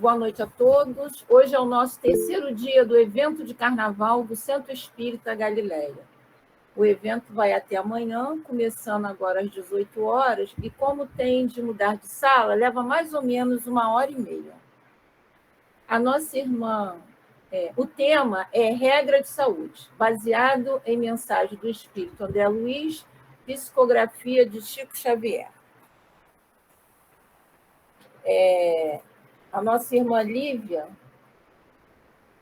Boa noite a todos. Hoje é o nosso terceiro dia do evento de carnaval do Centro Espírita Galileia. O evento vai até amanhã, começando agora às 18 horas, e como tem de mudar de sala, leva mais ou menos 1h30. A nossa irmã, o tema é regra de saúde, baseado em mensagem do Espírito André Luiz, psicografia de Chico Xavier. A nossa irmã Lívia,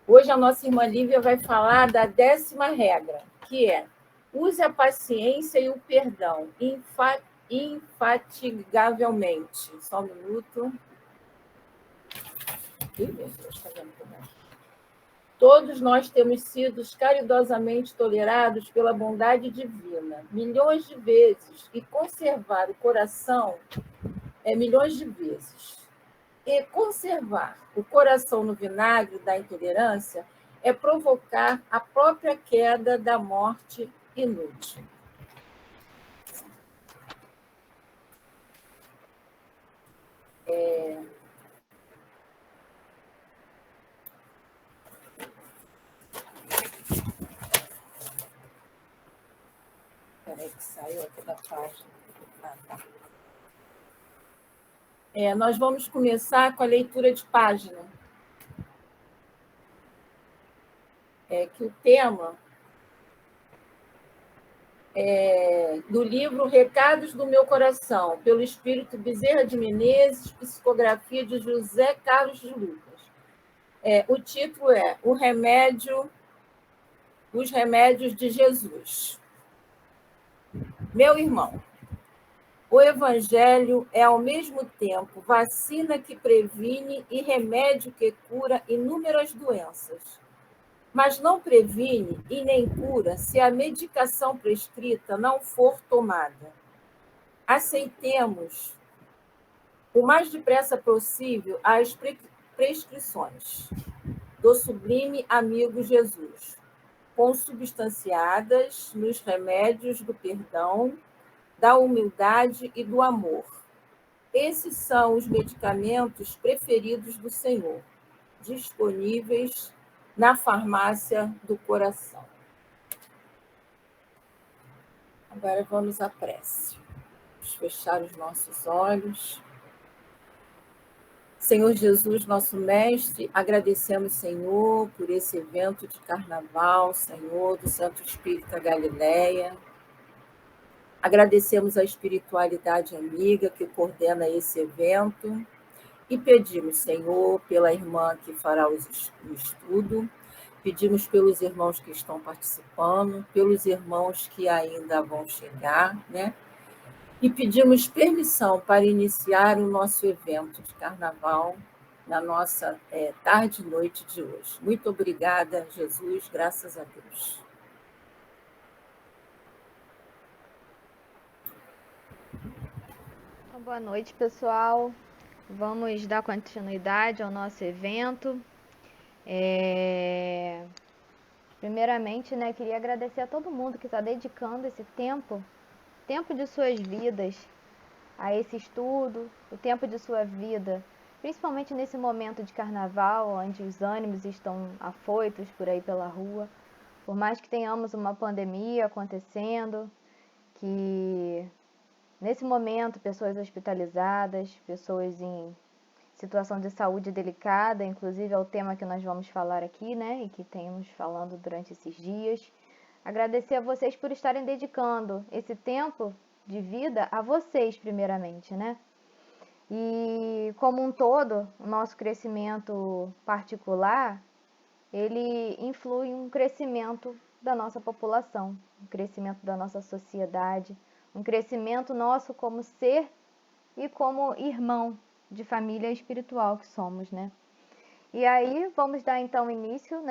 hoje a nossa irmã Lívia vai falar da 10ª regra, que é: use a paciência e o perdão infatigavelmente. Só um minuto. Todos nós temos sido caridosamente tolerados pela bondade divina, milhões de vezes, e conservar o coração milhões de vezes. E conservar o coração no vinagre da intolerância é provocar a própria queda da morte inútil. Peraí que saiu aqui da página. Tá. Nós vamos começar com a leitura de página. Que o tema do livro Recados do Meu Coração, pelo Espírito Bezerra de Menezes, psicografia de José Carlos de Lucas. O título é Os Remédios de Jesus. Meu irmão, o Evangelho é, ao mesmo tempo, vacina que previne e remédio que cura inúmeras doenças. Mas não previne e nem cura se a medicação prescrita não for tomada. Aceitemos o mais depressa possível as prescrições do sublime amigo Jesus, consubstanciadas nos remédios do perdão, da humildade e do amor. Esses são os medicamentos preferidos do Senhor, disponíveis na farmácia do coração. Agora vamos à prece. Vamos fechar os nossos olhos. Senhor Jesus, nosso Mestre, agradecemos, Senhor, por esse evento de carnaval, Senhor, do Centro Espírita Galileia. Agradecemos a espiritualidade amiga que coordena esse evento e pedimos, Senhor, pela irmã que fará o estudo, pedimos pelos irmãos que estão participando, pelos irmãos que ainda vão chegar, né? E pedimos permissão para iniciar o nosso evento de carnaval na nossa tarde e noite de hoje. Muito obrigada, Jesus, graças a Deus. Boa noite, pessoal. Vamos dar continuidade ao nosso evento. Primeiramente, queria agradecer a todo mundo que está dedicando esse tempo de suas vidas a esse estudo, o tempo de sua vida, principalmente nesse momento de carnaval, onde os ânimos estão afoitos por aí pela rua. Por mais que tenhamos uma pandemia acontecendo, que nesse momento pessoas hospitalizadas, pessoas em situação de saúde delicada, inclusive é o tema que nós vamos falar aqui, e que temos falando durante esses dias. Agradecer a vocês por estarem dedicando esse tempo de vida a vocês, primeiramente, E, como um todo, o nosso crescimento particular, ele influi um crescimento da nossa população, um crescimento da nossa sociedade, um crescimento nosso como ser e como irmão de família espiritual que somos, E aí, vamos dar então início,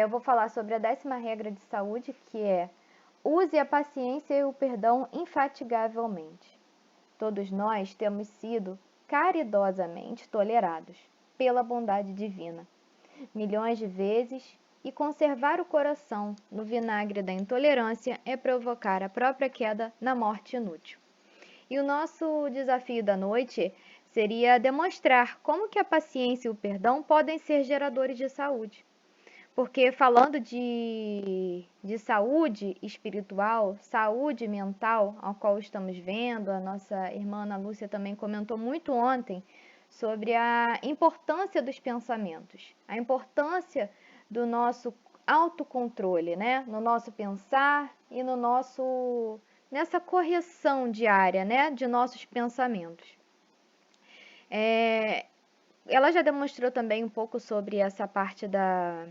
eu vou falar sobre a 10ª regra de saúde, que é: use a paciência e o perdão infatigavelmente. Todos nós temos sido caridosamente tolerados pela bondade divina, milhões de vezes, e conservar o coração no vinagre da intolerância é provocar a própria queda na morte inútil. E o nosso desafio da noite seria demonstrar como que a paciência e o perdão podem ser geradores de saúde. Porque falando de saúde espiritual, saúde mental, ao qual estamos vendo, a nossa irmã Ana Lúcia também comentou muito ontem sobre a importância dos pensamentos, a importância do nosso autocontrole, né? No nosso pensar e nessa correção diária, né? De nossos pensamentos. Ela já demonstrou também um pouco sobre essa parte da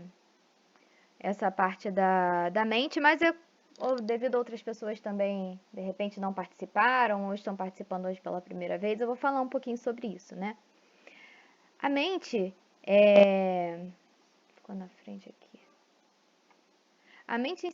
mente, mas devido a outras pessoas também, de repente, não participaram ou estão participando hoje pela primeira vez, eu vou falar um pouquinho sobre isso, né? A mente ficou na frente aqui. A mente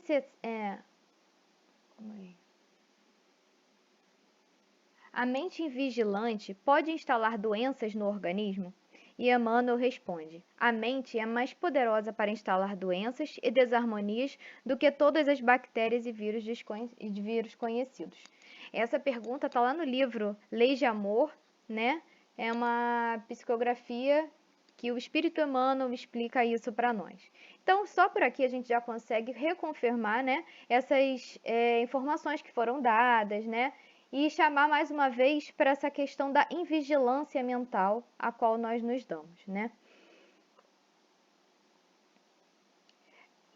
A mente invigilante pode instalar doenças no organismo? E Emmanuel responde: a mente é mais poderosa para instalar doenças e desarmonias do que todas as bactérias e vírus conhecidos. Essa pergunta está lá no livro Leis de Amor, né? É uma psicografia que o Espírito Emmanuel explica isso para nós. Então, só por aqui a gente já consegue reconfirmar, né, essas informações que foram dadas, né? E chamar mais uma vez para essa questão da invigilância mental a qual nós nos damos, né?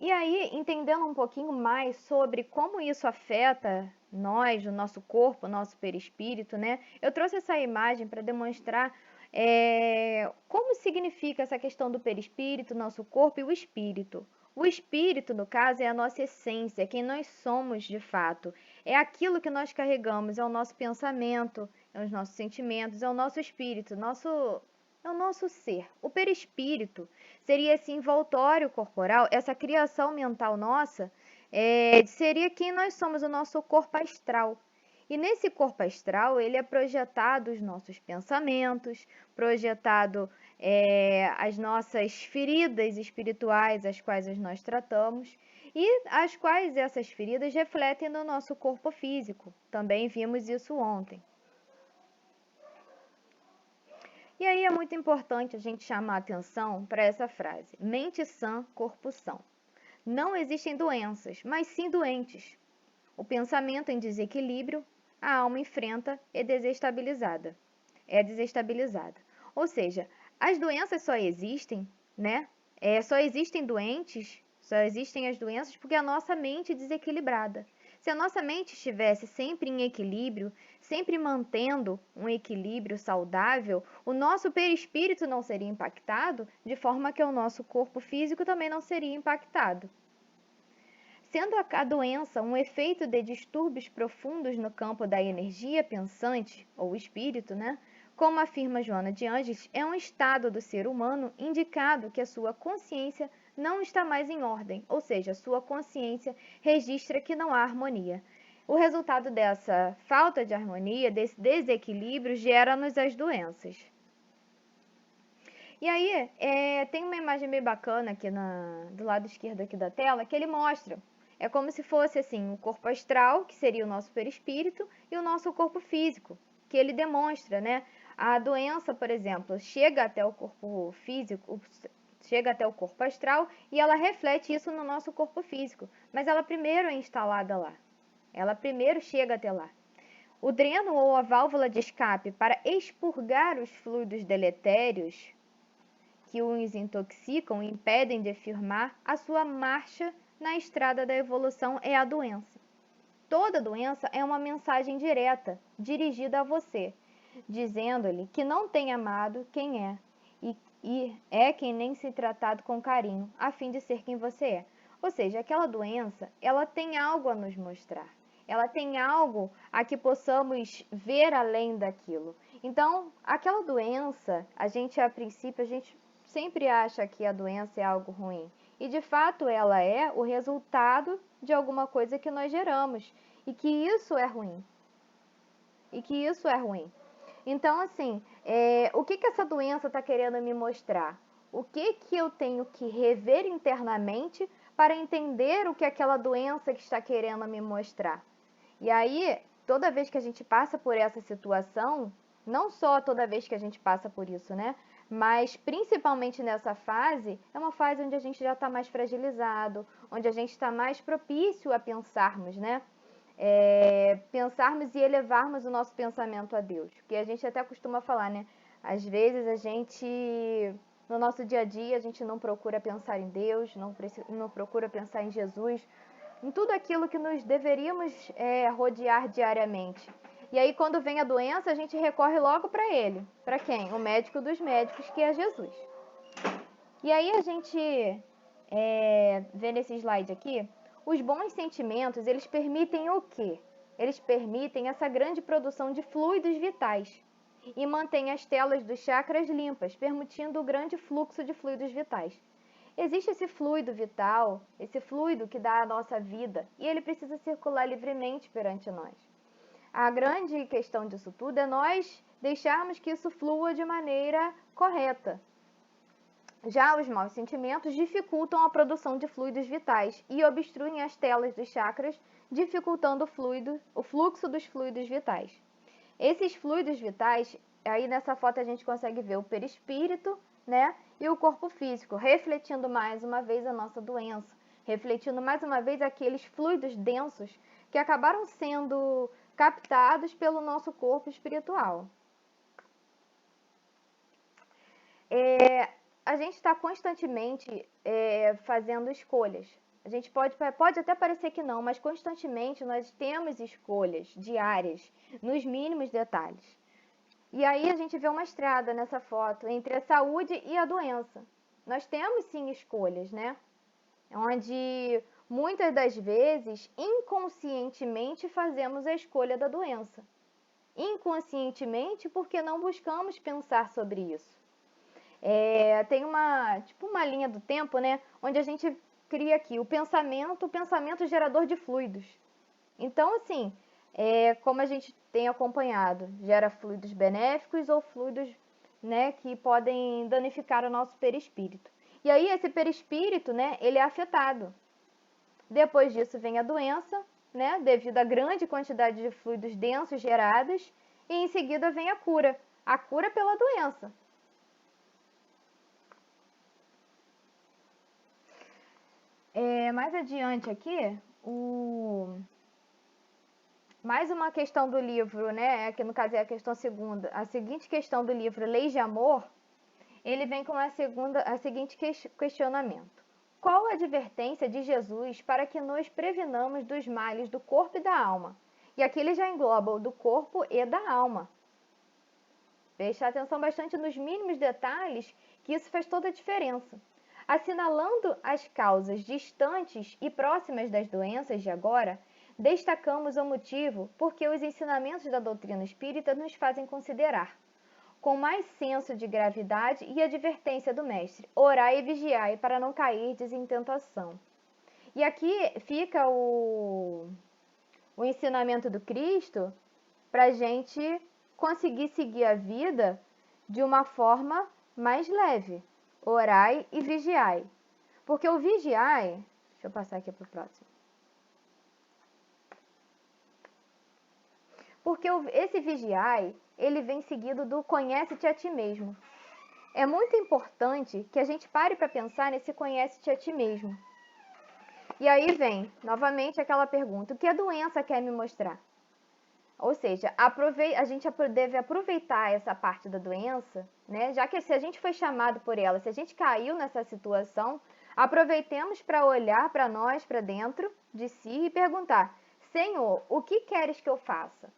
E aí, entendendo um pouquinho mais sobre como isso afeta nós, o nosso corpo, o nosso perispírito, né? Eu trouxe essa imagem para demonstrar como significa essa questão do perispírito, nosso corpo e o espírito. O espírito, no caso, é a nossa essência, quem nós somos de fato. É aquilo que nós carregamos, é o nosso pensamento, é os nossos sentimentos, é o nosso espírito, é o nosso ser. O perispírito seria esse envoltório corporal, essa criação mental nossa, seria quem nós somos, o nosso corpo astral. E nesse corpo astral, ele é projetado os nossos pensamentos, projetado as nossas feridas espirituais, as quais nós tratamos, e as quais essas feridas refletem no nosso corpo físico. Também vimos isso ontem. E aí é muito importante a gente chamar a atenção para essa frase: mente sã, corpo são. Não existem doenças, mas sim doentes. O pensamento em desequilíbrio, a alma enfrenta é desestabilizada. Ou seja, as doenças só existem, né? Só existem doentes, só existem as doenças porque a nossa mente é desequilibrada. Se a nossa mente estivesse sempre em equilíbrio, sempre mantendo um equilíbrio saudável, o nosso perispírito não seria impactado, de forma que o nosso corpo físico também não seria impactado. Sendo a doença um efeito de distúrbios profundos no campo da energia pensante, ou espírito, né? Como afirma Joana de Ângeles, é um estado do ser humano indicado que a sua consciência não está mais em ordem, ou seja, a sua consciência registra que não há harmonia. O resultado dessa falta de harmonia, desse desequilíbrio, gera-nos as doenças. E aí, tem uma imagem bem bacana aqui do lado esquerdo aqui da tela, que ele mostra. É como se fosse assim, o corpo astral, que seria o nosso perispírito, e o nosso corpo físico, que ele demonstra, né? A doença, por exemplo, chega até o corpo físico, chega até o corpo astral e ela reflete isso no nosso corpo físico. Mas ela primeiro é instalada lá. Ela primeiro chega até lá. O dreno ou a válvula de escape para expurgar os fluidos deletérios que os intoxicam e impedem de firmar a sua marcha na estrada da evolução é a doença. Toda doença é uma mensagem direta, dirigida a você, dizendo-lhe que não tem amado quem é, e é quem nem se tratado com carinho, a fim de ser quem você é. Ou seja, aquela doença, ela tem algo a nos mostrar. Ela tem algo a que possamos ver além daquilo. Então, aquela doença, a princípio, a gente sempre acha que a doença é algo ruim. E de fato ela é o resultado de alguma coisa que nós geramos. E que isso é ruim. Então, assim, o que essa doença está querendo me mostrar? O que eu tenho que rever internamente para entender o que aquela doença que está querendo me mostrar? E aí, toda vez que a gente passa por essa situação, Não só toda vez que a gente passa por isso, né? Mas principalmente nessa fase, é uma fase onde a gente já está mais fragilizado, onde a gente está mais propício a pensarmos, né? Pensarmos e elevarmos o nosso pensamento a Deus. Porque a gente até costuma falar, né? Às vezes a gente, no nosso dia a dia, a gente não procura pensar em Deus, não procura pensar em Jesus, em tudo aquilo que nos deveríamos rodear diariamente. E aí, quando vem a doença, a gente recorre logo para ele. Para quem? O médico dos médicos, que é Jesus. E aí a gente vê nesse slide aqui, os bons sentimentos, eles permitem o quê? Eles permitem essa grande produção de fluidos vitais e mantém as telas dos chakras limpas, permitindo o grande fluxo de fluidos vitais. Existe esse fluido vital, esse fluido que dá a nossa vida, e ele precisa circular livremente perante nós. A grande questão disso tudo é nós deixarmos que isso flua de maneira correta. Já os maus sentimentos dificultam a produção de fluidos vitais e obstruem as telas dos chakras, dificultando o fluxo dos fluidos vitais. Esses fluidos vitais, aí nessa foto a gente consegue ver o perispírito, né, e o corpo físico, refletindo mais uma vez a nossa doença, refletindo mais uma vez aqueles fluidos densos que acabaram sendo captados pelo nosso corpo espiritual. A gente está constantemente fazendo escolhas. A gente pode até parecer que não, mas constantemente nós temos escolhas diárias, nos mínimos detalhes. E aí a gente vê uma estrada nessa foto entre a saúde e a doença. Nós temos sim escolhas, né? Onde muitas das vezes, inconscientemente, fazemos a escolha da doença. Inconscientemente, porque não buscamos pensar sobre isso. Tem uma linha do tempo, né? Onde a gente cria aqui o pensamento gerador de fluidos. Então, assim, como a gente tem acompanhado, gera fluidos benéficos ou fluidos, né, que podem danificar o nosso perispírito. E aí esse perispírito, né, ele é afetado. Depois disso vem a doença, né, devido à grande quantidade de fluidos densos gerados, e em seguida vem a cura pela doença. Mais adiante aqui, mais uma questão do livro, né? Que no caso é a questão segunda. A seguinte questão do livro, Leis de Amor, ele vem com a seguinte questionamento. Qual a advertência de Jesus para que nos prevenamos dos males do corpo e da alma? E aqui ele já engloba o do corpo e da alma. Prestar atenção bastante nos mínimos detalhes, que isso faz toda a diferença. Assinalando as causas distantes e próximas das doenças de agora, destacamos o motivo porque os ensinamentos da doutrina espírita nos fazem considerar, com mais senso de gravidade e advertência do mestre, orai e vigiai para não cairdes em tentação. E aqui fica o ensinamento do Cristo para a gente conseguir seguir a vida de uma forma mais leve. Orai e vigiai. Porque o vigiai... Deixa eu passar aqui para o próximo. Porque esse vigiai, ele vem seguido do conhece-te a ti mesmo. É muito importante que a gente pare para pensar nesse conhece-te a ti mesmo. E aí vem, novamente, aquela pergunta, o que a doença quer me mostrar? Ou seja, a gente deve aproveitar essa parte da doença, né? Já que se a gente foi chamado por ela, se a gente caiu nessa situação, aproveitemos para olhar para nós, para dentro de si e perguntar, Senhor, o que queres que eu faça?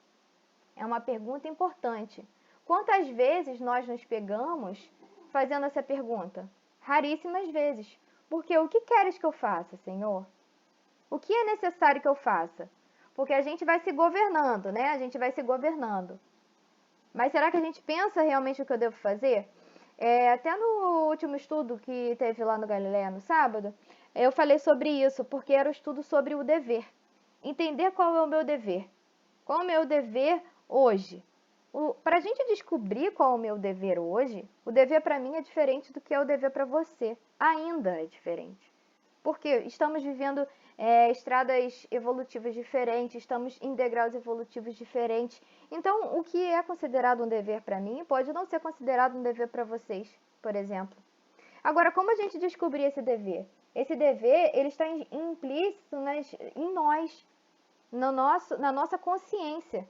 É uma pergunta importante. Quantas vezes nós nos pegamos fazendo essa pergunta? Raríssimas vezes. Porque o que queres que eu faça, Senhor? O que é necessário que eu faça? Porque a gente vai se governando, né? A gente vai se governando. Mas será que a gente pensa realmente o que eu devo fazer? Até no último estudo que teve lá no Galileia no sábado, eu falei sobre isso, porque era o estudo sobre o dever. Entender qual é o meu dever. Qual é o meu dever hoje? Para a gente descobrir qual é o meu dever hoje, o dever para mim é diferente do que é o dever para você. Ainda é diferente. Porque estamos vivendo estradas evolutivas diferentes, estamos em degraus evolutivos diferentes. Então, o que é considerado um dever para mim pode não ser considerado um dever para vocês, por exemplo. Agora, como a gente descobrir esse dever? Esse dever, ele está implícito em nós, na nossa consciência.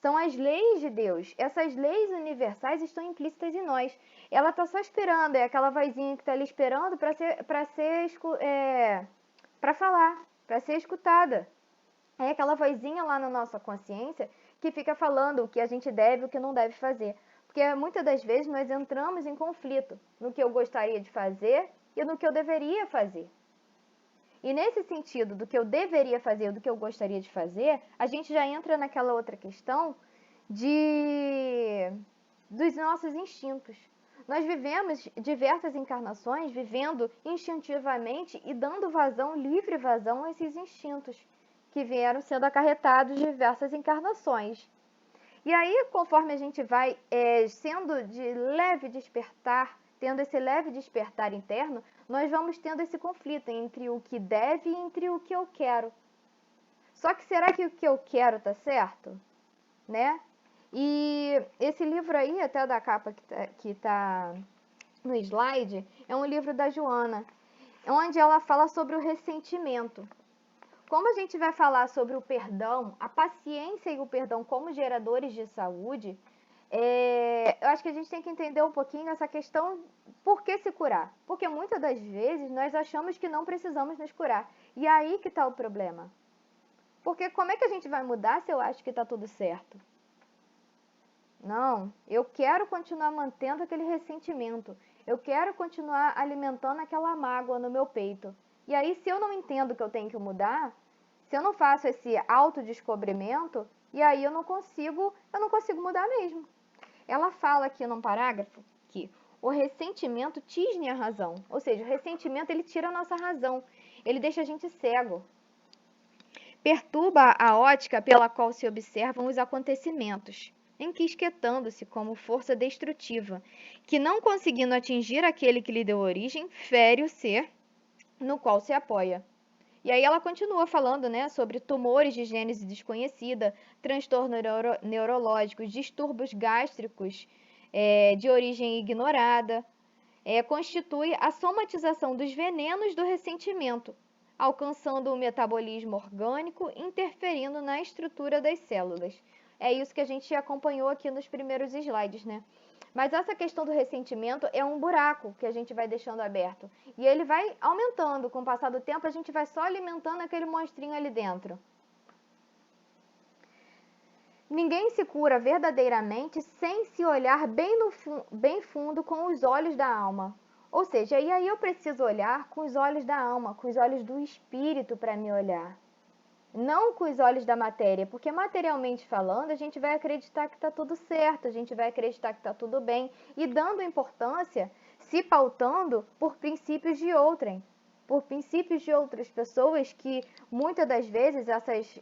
São as leis de Deus. Essas leis universais estão implícitas em nós. Ela está só esperando, é aquela vozinha que está ali esperando para falar, para ser escutada. É aquela vozinha lá na nossa consciência que fica falando o que a gente deve e o que não deve fazer. Porque muitas das vezes nós entramos em conflito no que eu gostaria de fazer e no que eu deveria fazer. E nesse sentido do que eu deveria fazer e do que eu gostaria de fazer, a gente já entra naquela outra questão dos nossos instintos. Nós vivemos diversas encarnações vivendo instintivamente e dando vazão, livre vazão a esses instintos que vieram sendo acarretados de diversas encarnações. E aí, conforme a gente vai sendo de leve despertar, tendo esse leve despertar interno, nós vamos tendo esse conflito entre o que deve e entre o que eu quero. Só que será que o que eu quero tá certo? Né? E esse livro aí, até da capa que tá no slide, é um livro da Joana, onde ela fala sobre o ressentimento. Como a gente vai falar sobre o perdão, a paciência e o perdão como geradores de saúde, eu acho que a gente tem que entender um pouquinho essa questão, por que se curar? Porque muitas das vezes nós achamos que não precisamos nos curar. E aí que está o problema. Porque como é que a gente vai mudar se eu acho que está tudo certo? Não, eu quero continuar mantendo aquele ressentimento. Eu quero continuar alimentando aquela mágoa no meu peito. E aí, se eu não entendo que eu tenho que mudar, se eu não faço esse autodescobrimento, e aí eu não consigo mudar mesmo. Ela fala aqui num parágrafo que o ressentimento tisne a razão. Ou seja, o ressentimento ele tira a nossa razão. Ele deixa a gente cego. Perturba a ótica pela qual se observam os acontecimentos, enquisquetando-se como força destrutiva, que não conseguindo atingir aquele que lhe deu origem, fere o ser no qual se apoia. E aí ela continua falando, né, sobre tumores de gênese desconhecida, transtornos neurológicos, distúrbios gástricos de origem ignorada, constitui a somatização dos venenos do ressentimento, alcançando o metabolismo orgânico, interferindo na estrutura das células. É isso que a gente acompanhou aqui nos primeiros slides, né? Mas essa questão do ressentimento é um buraco que a gente vai deixando aberto. E ele vai aumentando. Com o passar do tempo, a gente vai só alimentando aquele monstrinho ali dentro. Ninguém se cura verdadeiramente sem se olhar bem fundo com os olhos da alma. Ou seja, e aí eu preciso olhar com os olhos da alma, com os olhos do espírito para me olhar. Não com os olhos da matéria, porque materialmente falando, a gente vai acreditar que está tudo certo, a gente vai acreditar que está tudo bem, e dando importância, se pautando por princípios de outrem, por princípios de outras pessoas que muitas das vezes,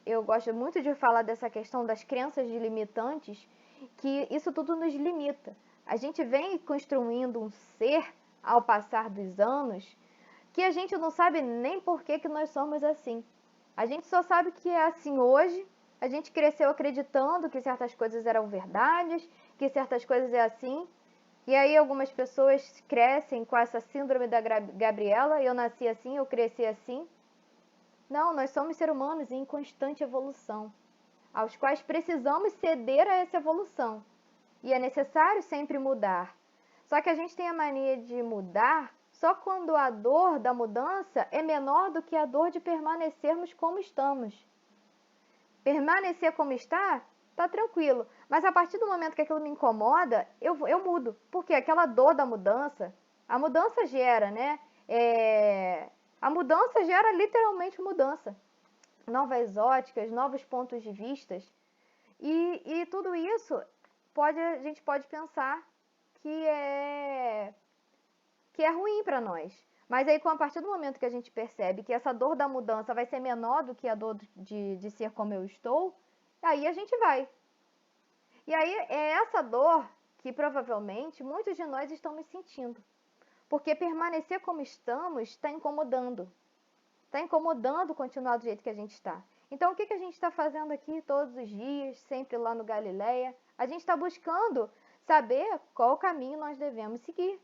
eu gosto muito de falar dessa questão das crenças limitantes, que isso tudo nos limita. A gente vem construindo um ser ao passar dos anos que a gente não sabe nem por que nós somos assim. A gente só sabe que é assim hoje, a gente cresceu acreditando que certas coisas eram verdades, que certas coisas é assim, e aí algumas pessoas crescem com essa síndrome da Gabriela, eu nasci assim, eu cresci assim. Não, nós somos seres humanos em constante evolução, aos quais precisamos ceder a essa evolução, e é necessário sempre mudar. Só que a gente tem a mania de mudar só quando a dor da mudança é menor do que a dor de permanecermos como estamos. Permanecer como está tranquilo. Mas a partir do momento que aquilo me incomoda, eu mudo. Porque aquela dor da mudança, a mudança gera, né? A mudança gera literalmente mudança. Novas óticas, novos pontos de vista. E tudo isso a gente pode pensar que é ruim para nós. Mas aí, a partir do momento que a gente percebe que essa dor da mudança vai ser menor do que a dor de ser como eu estou, aí a gente vai. E aí é essa dor que provavelmente muitos de nós estamos sentindo. Porque permanecer como estamos está incomodando. está incomodando continuar do jeito que a gente está. Então, o que a gente está fazendo aqui todos os dias, sempre lá no Galileia? A gente está buscando saber qual caminho nós devemos seguir.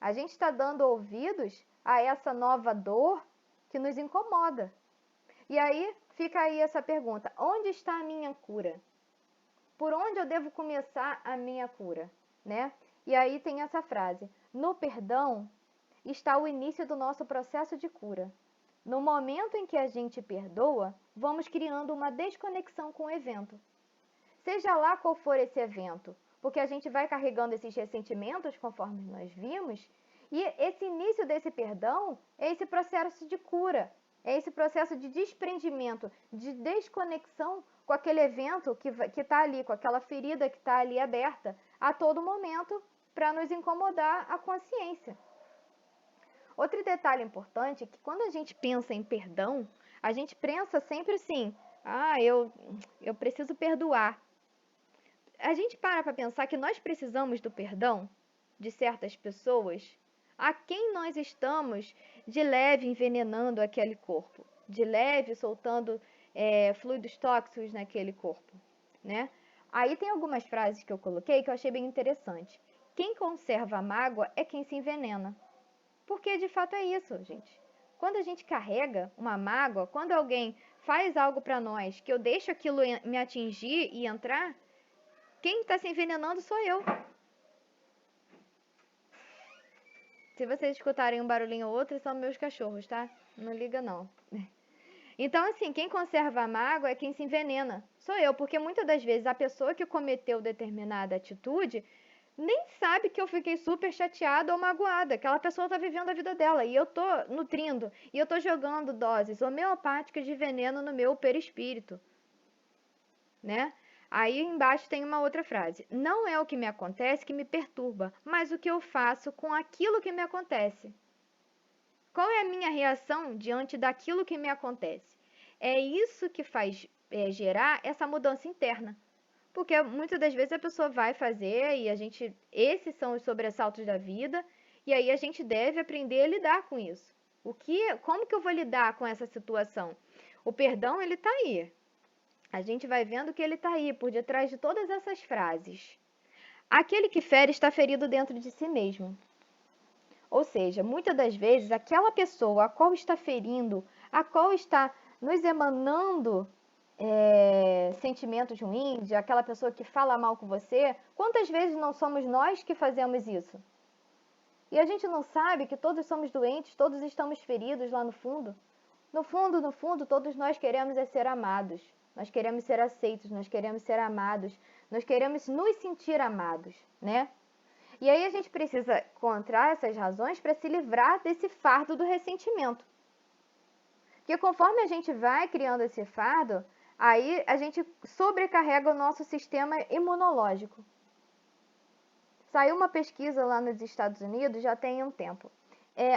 A gente está dando ouvidos a essa nova dor que nos incomoda. E aí, fica aí essa pergunta: onde está a minha cura? Por onde eu devo começar a minha cura? Né? E aí tem essa frase: no perdão está o início do nosso processo de cura. No momento em que a gente perdoa, vamos criando uma desconexão com o evento. Seja lá qual for esse evento, porque a gente vai carregando esses ressentimentos, conforme nós vimos, e esse início desse perdão é esse processo de cura, é esse processo de desprendimento, de desconexão com aquele evento que está ali, com aquela ferida que está ali aberta a todo momento para nos incomodar a consciência. Outro detalhe importante é que quando a gente pensa em perdão, a gente pensa sempre assim: eu preciso perdoar. A gente para pensar que nós precisamos do perdão de certas pessoas a quem nós estamos de leve envenenando aquele corpo, de leve soltando fluidos tóxicos naquele corpo, né? Aí tem algumas frases que eu coloquei que eu achei bem interessante. Quem conserva a mágoa é quem se envenena. Porque de fato é isso, gente. Quando a gente carrega uma mágoa, quando alguém faz algo para nós, que eu deixo aquilo me atingir e entrar, quem está se envenenando sou eu. Se vocês escutarem um barulhinho ou outro, são meus cachorros, tá? Não liga não. Então, assim, quem conserva a mágoa é quem se envenena. Sou eu, porque muitas das vezes a pessoa que cometeu determinada atitude nem sabe que eu fiquei super chateada ou magoada. Aquela pessoa está vivendo a vida dela e eu tô nutrindo, e eu tô jogando doses homeopáticas de veneno no meu perispírito, né? Aí embaixo tem uma outra frase: não é o que me acontece que me perturba, mas o que eu faço com aquilo que me acontece. Qual é a minha reação diante daquilo que me acontece? É isso que faz gerar essa mudança interna. Porque muitas das vezes a pessoa vai fazer e esses são os sobressaltos da vida, e aí a gente deve aprender a lidar com isso. Como que eu vou lidar com essa situação? O perdão, ele está aí. A gente vai vendo que ele está aí, por detrás de todas essas frases. Aquele que fere está ferido dentro de si mesmo. Ou seja, muitas das vezes, aquela pessoa a qual está ferindo, a qual está nos emanando sentimentos ruins, aquela pessoa que fala mal com você, quantas vezes não somos nós que fazemos isso? E a gente não sabe que todos somos doentes, todos estamos feridos lá no fundo. No fundo, no fundo, todos nós queremos ser amados. Nós queremos ser aceitos, nós queremos ser amados, nós queremos nos sentir amados, né? E aí a gente precisa encontrar essas razões para se livrar desse fardo do ressentimento. Porque conforme a gente vai criando esse fardo, aí a gente sobrecarrega o nosso sistema imunológico. Saiu uma pesquisa lá nos Estados Unidos, já tem um tempo.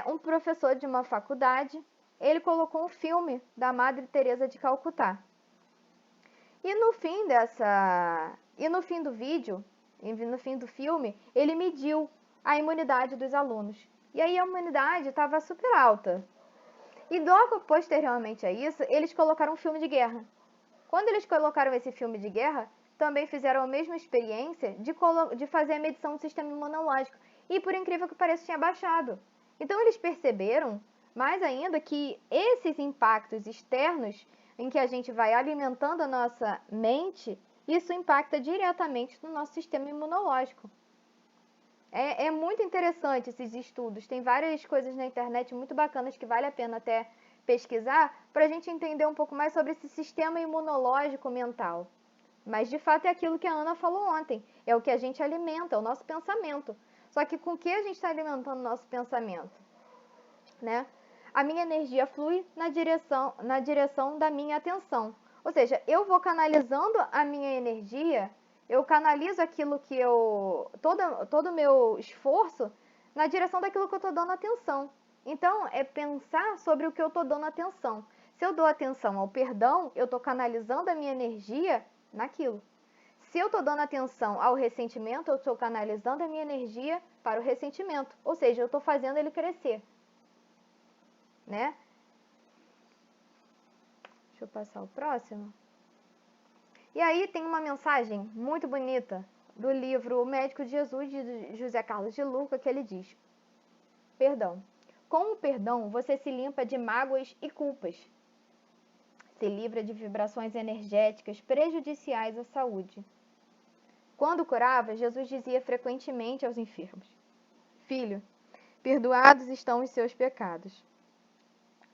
Um professor de uma faculdade, ele colocou um filme da Madre Teresa de Calcutá. E no fim do vídeo, no fim do filme, ele mediu a imunidade dos alunos. E aí a imunidade estava super alta. E logo posteriormente a isso, eles colocaram um filme de guerra. Quando eles colocaram esse filme de guerra, também fizeram a mesma experiência de fazer a medição do sistema imunológico. E por incrível que pareça, tinha baixado. Então eles perceberam, mais ainda, que esses impactos externos em que a gente vai alimentando a nossa mente, isso impacta diretamente no nosso sistema imunológico. É muito interessante esses estudos. Tem várias coisas na internet muito bacanas que vale a pena até pesquisar para a gente entender um pouco mais sobre esse sistema imunológico mental. Mas de fato é aquilo que a Ana falou ontem. É o que a gente alimenta, é o nosso pensamento. Só que com o que a gente está alimentando o nosso pensamento? Né? A minha energia flui na direção da minha atenção. Ou seja, eu vou canalizando a minha energia, eu canalizo aquilo que todo o meu esforço na direção daquilo que eu estou dando atenção. Então, é pensar sobre o que eu estou dando atenção. Se eu dou atenção ao perdão, eu estou canalizando a minha energia naquilo. Se eu estou dando atenção ao ressentimento, eu estou canalizando a minha energia para o ressentimento. Ou seja, eu estou fazendo ele crescer. Né? Deixa eu passar o próximo. E aí tem uma mensagem muito bonita do livro O Médico de Jesus, de José Carlos de Luca, que ele diz: perdão. Com o perdão, você se limpa de mágoas e culpas. Se livra de vibrações energéticas prejudiciais à saúde. Quando curava, Jesus dizia frequentemente aos enfermos: Filho, perdoados estão os seus pecados.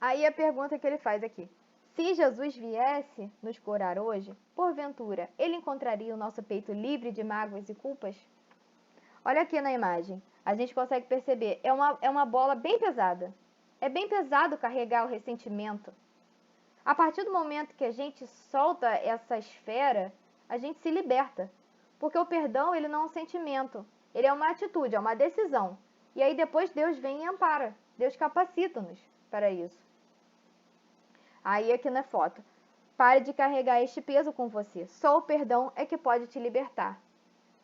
Aí a pergunta que ele faz aqui: se Jesus viesse nos curar hoje, porventura, ele encontraria o nosso peito livre de mágoas e culpas? Olha aqui na imagem, a gente consegue perceber, é uma bola bem pesada. É bem pesado carregar o ressentimento. A partir do momento que a gente solta essa esfera, a gente se liberta. Porque o perdão, ele não é um sentimento, ele é uma atitude, é uma decisão. E aí depois Deus vem e ampara, Deus capacita-nos para isso. Aí aqui na foto, pare de carregar este peso com você, só o perdão é que pode te libertar.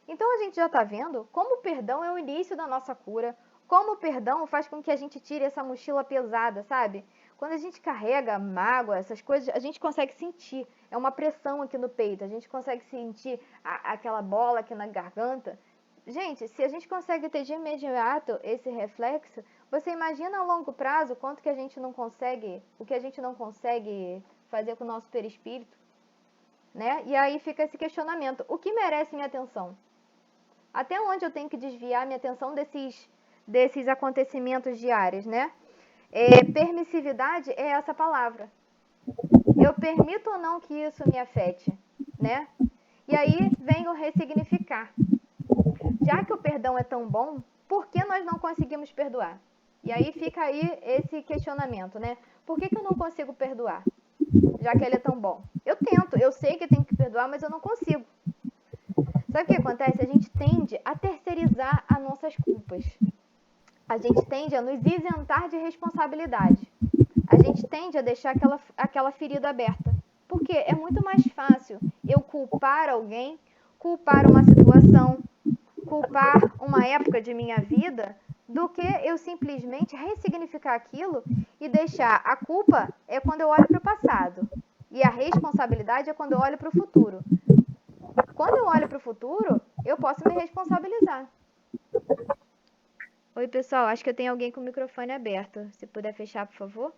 Então a gente já está vendo como o perdão é o início da nossa cura, como o perdão faz com que a gente tire essa mochila pesada, sabe? Quando a gente carrega mágoa, essas coisas, a gente consegue sentir, é uma pressão aqui no peito, a gente consegue sentir aquela bola aqui na garganta. Gente, se a gente consegue ter de imediato esse reflexo, você imagina a longo prazo quanto que a gente não consegue, o que a gente não consegue fazer com o nosso perispírito, né? E aí fica esse questionamento, o que merece minha atenção? Até onde eu tenho que desviar minha atenção desses acontecimentos diários, né? Permissividade é essa palavra. Eu permito ou não que isso me afete, né? E aí vem o ressignificar. Já que o perdão é tão bom, por que nós não conseguimos perdoar? E aí fica aí esse questionamento, né? Por que eu não consigo perdoar? Já que ele é tão bom. Eu tento, eu sei que tem que perdoar, mas eu não consigo. Sabe o que acontece? A gente tende a terceirizar as nossas culpas. A gente tende a nos isentar de responsabilidade. A gente tende a deixar aquela ferida aberta. Porque é muito mais fácil eu culpar alguém, culpar uma situação, culpar uma época de minha vida, do que eu simplesmente ressignificar aquilo e deixar a culpa é quando eu olho para o passado e a responsabilidade é quando eu olho para o futuro. Quando eu olho para o futuro, eu posso me responsabilizar. Oi, pessoal, acho que eu tenho alguém com o microfone aberto. Se puder fechar, por favor.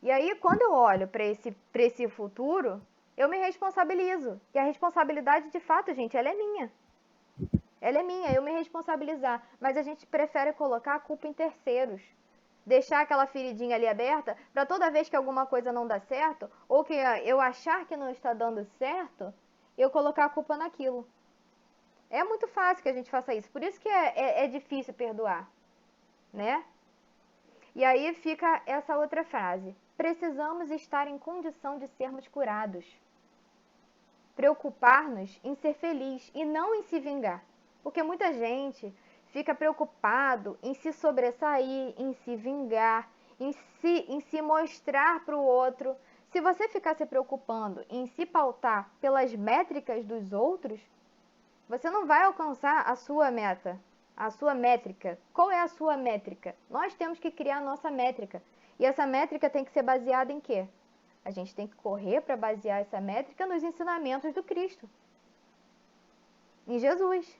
E aí, quando eu olho para esse futuro, eu me responsabilizo. E a responsabilidade, de fato, gente, ela é minha. Ela é minha, eu me responsabilizar. Mas a gente prefere colocar a culpa em terceiros. Deixar aquela feridinha ali aberta para toda vez que alguma coisa não dá certo, ou que eu achar que não está dando certo, eu colocar a culpa naquilo. É muito fácil que a gente faça isso. Por isso que é difícil perdoar, né? E aí fica essa outra frase. Precisamos estar em condição de sermos curados. Preocupar-nos em ser feliz e não em se vingar. Porque muita gente fica preocupado em se sobressair, em se vingar, em se mostrar para o outro. Se você ficar se preocupando em se pautar pelas métricas dos outros, você não vai alcançar a sua meta, a sua métrica. Qual é a sua métrica? Nós temos que criar a nossa métrica. E essa métrica tem que ser baseada em quê? A gente tem que correr para basear essa métrica nos ensinamentos do Cristo, em Jesus.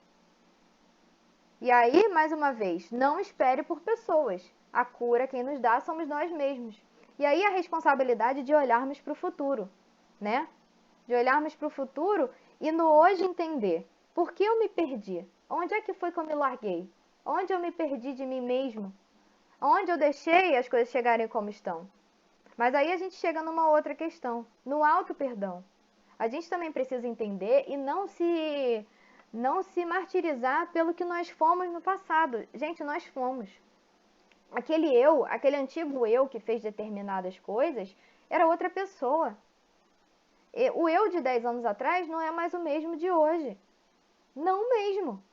E aí, mais uma vez, não espere por pessoas. A cura quem nos dá somos nós mesmos. E aí a responsabilidade de olharmos para o futuro, né? De olharmos para o futuro e no hoje entender. Por que eu me perdi? Onde é que foi que eu me larguei? Onde eu me perdi de mim mesmo? Onde eu deixei as coisas chegarem como estão? Mas aí a gente chega numa outra questão, no auto-perdão. A gente também precisa entender e não se martirizar pelo que nós fomos no passado. Gente, nós fomos. Aquele antigo eu que fez determinadas coisas, era outra pessoa. O eu de 10 anos atrás não é mais o mesmo de hoje. Não mesmo.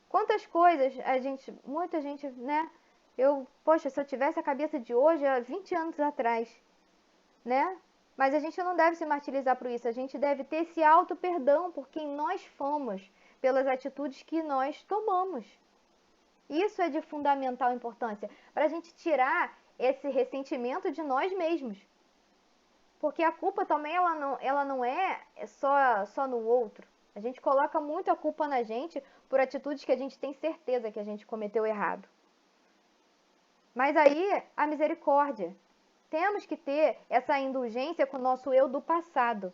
Quantas coisas muita gente, né? Poxa, se eu tivesse a cabeça de hoje, há 20 anos atrás, né? Mas a gente não deve se martirizar por isso, a gente deve ter esse auto-perdão por quem nós fomos, pelas atitudes que nós tomamos. Isso é de fundamental importância, para a gente tirar esse ressentimento de nós mesmos. Porque a culpa também ela não é só no outro. A gente coloca muito a culpa na gente por atitudes que a gente tem certeza que a gente cometeu errado. Mas aí a misericórdia. Temos que ter essa indulgência com o nosso eu do passado.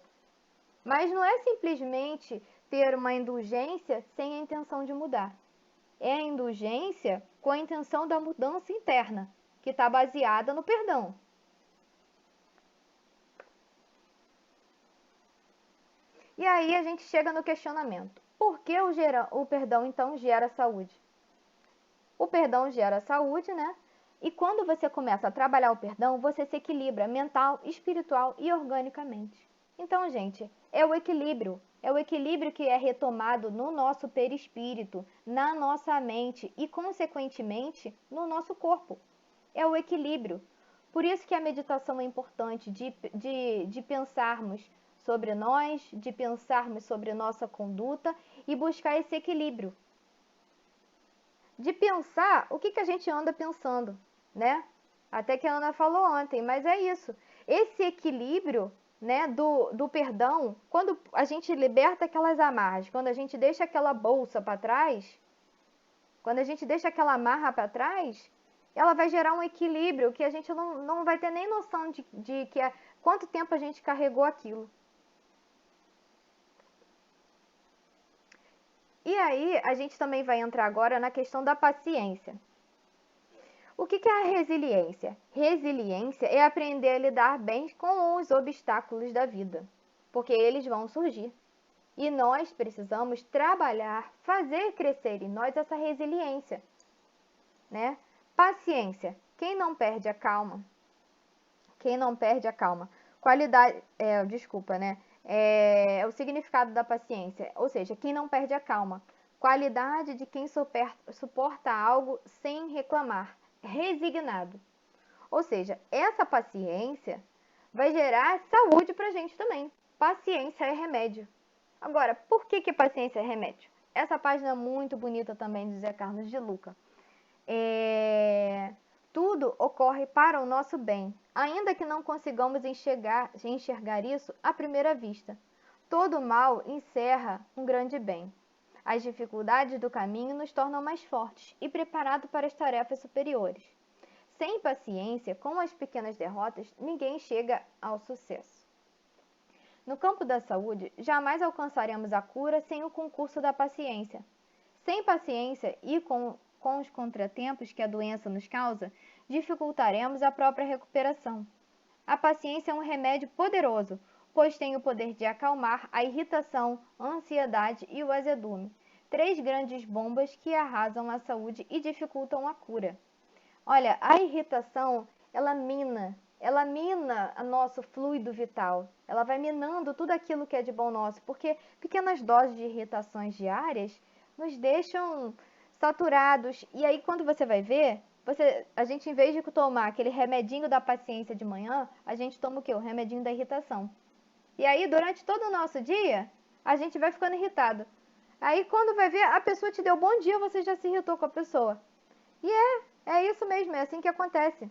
Mas não é simplesmente ter uma indulgência sem a intenção de mudar. É a indulgência com a intenção da mudança interna, que está baseada no perdão. E aí a gente chega no questionamento. Por que o perdão, então, gera saúde? O perdão gera saúde, né? E quando você começa a trabalhar o perdão, você se equilibra mental, espiritual e organicamente. Então, gente, é o equilíbrio. É o equilíbrio que é retomado no nosso perispírito, na nossa mente e, consequentemente, no nosso corpo. É o equilíbrio. Por isso que a meditação é importante, de pensarmos sobre nós, de pensarmos sobre nossa conduta e buscar esse equilíbrio. De pensar o que a gente anda pensando, né? Até que a Ana falou ontem, mas é isso. Esse equilíbrio, né, do perdão, quando a gente liberta aquelas amarras, quando a gente deixa aquela bolsa para trás, quando a gente deixa aquela amarra para trás, ela vai gerar um equilíbrio que a gente não vai ter nem noção de quanto tempo a gente carregou aquilo. E aí, a gente também vai entrar agora na questão da paciência. O que é a resiliência? Resiliência é aprender a lidar bem com os obstáculos da vida, porque eles vão surgir. E nós precisamos trabalhar, fazer crescer em nós essa resiliência, né? Paciência. Quem não perde a calma? Quem não perde a calma? Qualidade, desculpa, né? É o significado da paciência, ou seja, quem não perde a calma. Qualidade de quem suporta algo sem reclamar, resignado. Ou seja, essa paciência vai gerar saúde para a gente também. Paciência é remédio. Agora, por que paciência é remédio? Essa página é muito bonita também de Zé Carlos de Luca. Tudo ocorre para o nosso bem, ainda que não consigamos enxergar isso à primeira vista. Todo mal encerra um grande bem. As dificuldades do caminho nos tornam mais fortes e preparados para as tarefas superiores. Sem paciência, com as pequenas derrotas, ninguém chega ao sucesso. No campo da saúde, jamais alcançaremos a cura sem o concurso da paciência. Sem paciência e com os contratempos que a doença nos causa, dificultaremos a própria recuperação. A paciência é um remédio poderoso, pois tem o poder de acalmar a irritação, a ansiedade e o azedume, 3 grandes bombas que arrasam a saúde e dificultam a cura. Olha, a irritação, ela mina o nosso fluido vital. Ela vai minando tudo aquilo que é de bom nosso, porque pequenas doses de irritações diárias nos deixam saturados. E aí, quando você vai ver, a gente, em vez de tomar aquele remedinho da paciência de manhã, a gente toma o quê? O remedinho da irritação. E aí, durante todo o nosso dia, a gente vai ficando irritado. Aí, quando vai ver, a pessoa te deu bom dia, você já se irritou com a pessoa. E é isso mesmo, é assim que acontece.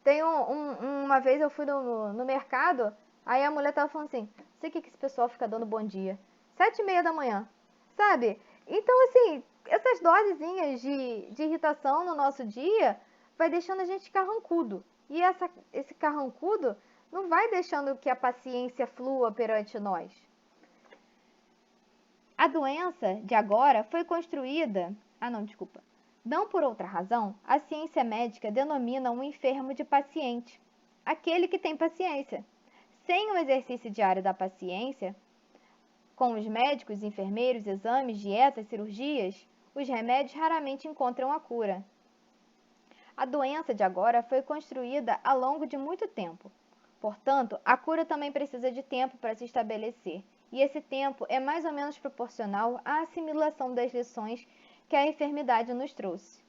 Tem uma vez eu fui no mercado, aí a mulher tava falando assim, sei que esse pessoal fica dando bom dia. 7h30 da manhã, sabe? Então, assim, essas dosezinhas de irritação no nosso dia vai deixando a gente carrancudo. E esse carrancudo não vai deixando que a paciência flua perante nós. A doença de agora foi construída... Não por outra razão, a ciência médica denomina um enfermo de paciente, aquele que tem paciência. Sem o exercício diário da paciência, com os médicos, enfermeiros, exames, dietas, cirurgias, os remédios raramente encontram a cura. A doença de agora foi construída ao longo de muito tempo. Portanto, a cura também precisa de tempo para se estabelecer, e esse tempo é mais ou menos proporcional à assimilação das lições que a enfermidade nos trouxe.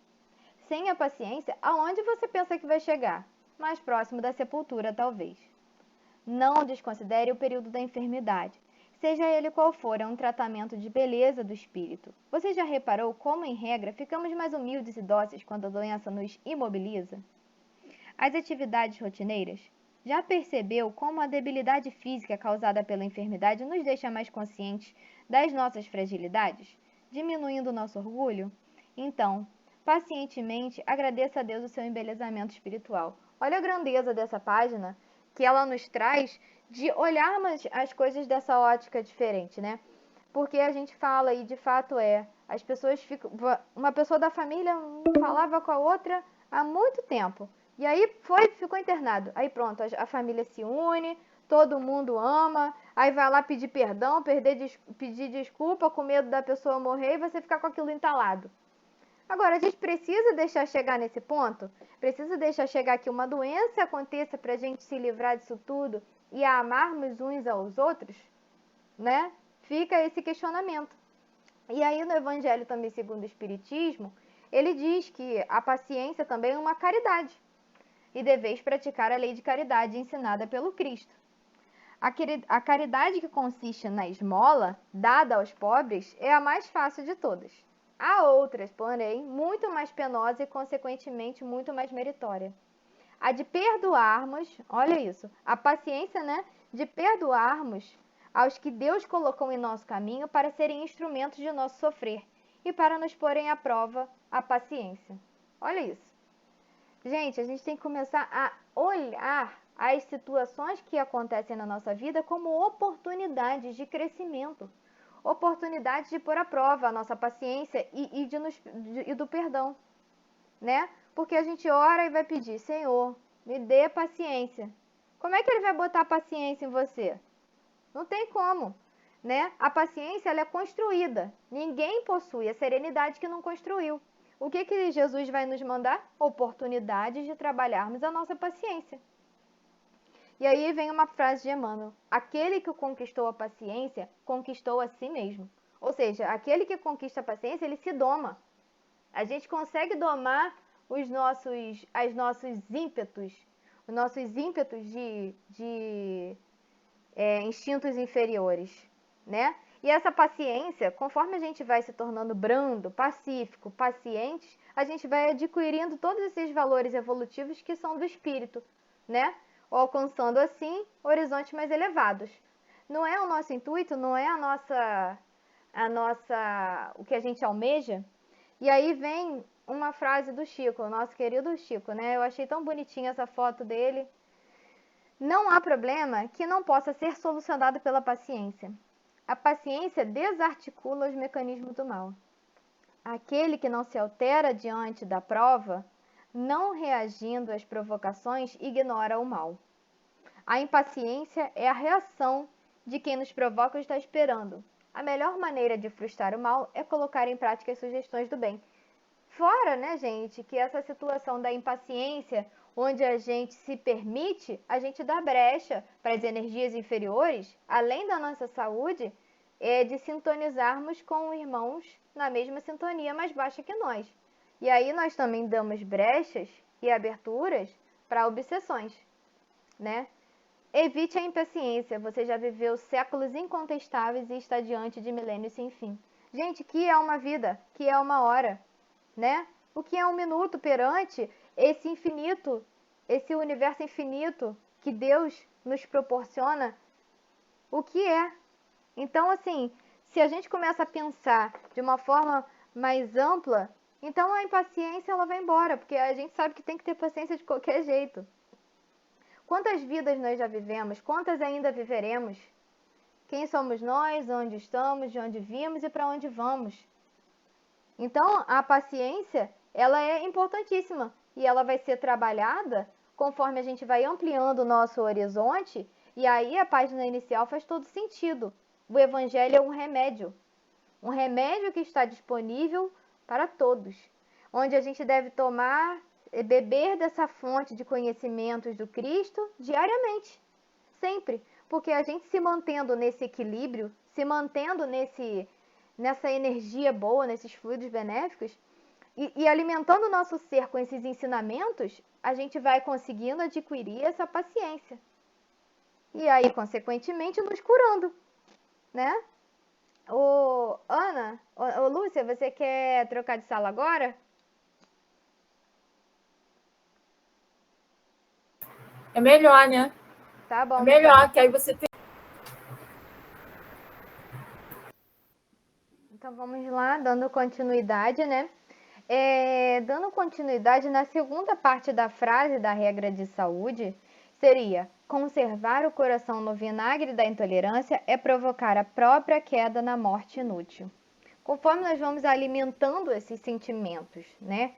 Sem a paciência, aonde você pensa que vai chegar? Mais próximo da sepultura, talvez. Não desconsidere o período da enfermidade. Seja ele qual for, é um tratamento de beleza do espírito. Você já reparou como, em regra, ficamos mais humildes e dóceis quando a doença nos imobiliza? As atividades rotineiras, Já percebeu como a debilidade física causada pela enfermidade nos deixa mais conscientes das nossas fragilidades, diminuindo o nosso orgulho? Então, pacientemente agradeça a Deus o seu embelezamento espiritual. Olha a grandeza dessa página, que ela nos traz de olharmos as coisas dessa ótica diferente, né? Porque a gente fala e de fato as pessoas ficam, uma pessoa da família falava com a outra há muito tempo. E aí ficou internado. Aí pronto, a família se une, todo mundo ama, aí vai lá pedir perdão, pedir desculpa com medo da pessoa morrer e você ficar com aquilo entalado. Agora, a gente precisa deixar chegar nesse ponto? Precisa deixar chegar que uma doença aconteça para a gente se livrar disso tudo e amarmos uns aos outros? Né? Fica esse questionamento. E aí no Evangelho também segundo o Espiritismo, ele diz que a paciência também é uma caridade. E deveis praticar a lei de caridade ensinada pelo Cristo. A caridade que consiste na esmola dada aos pobres é a mais fácil de todas. Há outras, porém, muito mais penosa e, consequentemente, muito mais meritória. A de perdoarmos, olha isso, a paciência, né, de perdoarmos aos que Deus colocou em nosso caminho para serem instrumentos de nosso sofrer e para nos porem à prova a paciência. Olha isso. Gente, a gente tem que começar a olhar as situações que acontecem na nossa vida como oportunidades de crescimento, oportunidades de pôr à prova a nossa paciência e do perdão, né? Porque a gente ora e vai pedir, Senhor, me dê paciência. Como é que ele vai botar paciência em você? Não tem como, né? A paciência ela é construída. Ninguém possui a serenidade que não construiu. O que Jesus vai nos mandar? Oportunidades de trabalharmos a nossa paciência. E aí vem uma frase de Emmanuel: aquele que conquistou a paciência, conquistou a si mesmo. Ou seja, aquele que conquista a paciência, ele se doma. A gente consegue domar os nossos ímpetos de instintos inferiores, né? E essa paciência, conforme a gente vai se tornando brando, pacífico, paciente, a gente vai adquirindo todos esses valores evolutivos que são do espírito, né? Alcançando assim horizontes mais elevados. Não é o nosso intuito, não é o que a gente almeja. E aí vem uma frase do Chico, o nosso querido Chico, né? Eu achei tão bonitinha essa foto dele. Não há problema que não possa ser solucionado pela paciência. A paciência desarticula os mecanismos do mal. Aquele que não se altera diante da prova, não reagindo às provocações, ignora o mal. A impaciência é a reação de quem nos provoca e está esperando. A melhor maneira de frustrar o mal é colocar em prática as sugestões do bem. Fora, né, gente, que essa situação da impaciência, onde a gente se permite, a gente dá brecha para as energias inferiores, além da nossa saúde, de sintonizarmos com irmãos na mesma sintonia mais baixa que nós. E aí nós também damos brechas e aberturas para obsessões, né? Evite a impaciência, você já viveu séculos incontestáveis e está diante de milênios sem fim. Gente, que é uma vida, que é uma hora, né? O que é um minuto perante esse infinito, esse universo infinito que Deus nos proporciona? O que é? Então, assim, se a gente começa a pensar de uma forma mais ampla, então a impaciência ela vai embora, porque a gente sabe que tem que ter paciência de qualquer jeito. Quantas vidas nós já vivemos? Quantas ainda viveremos? Quem somos nós? Onde estamos? De onde vimos e para onde vamos? Então, a paciência, ela é importantíssima e ela vai ser trabalhada conforme a gente vai ampliando o nosso horizonte e aí a página inicial faz todo sentido. O evangelho é um remédio que está disponível para todos, onde a gente deve beber dessa fonte de conhecimentos do Cristo diariamente, sempre, porque a gente se mantendo nesse equilíbrio, se mantendo nessa energia boa, nesses fluidos benéficos, e alimentando o nosso ser com esses ensinamentos, a gente vai conseguindo adquirir essa paciência. E aí, consequentemente, nos curando, né? Ana, Lúcia, você quer trocar de sala agora? É melhor, né? Tá bom, É então. melhor, que aí você tem. Então vamos lá, dando continuidade, né? Dando continuidade na segunda parte da frase da regra de saúde, seria: conservar o coração no vinagre da intolerância é provocar a própria queda na morte inútil. Conforme nós vamos alimentando esses sentimentos, né?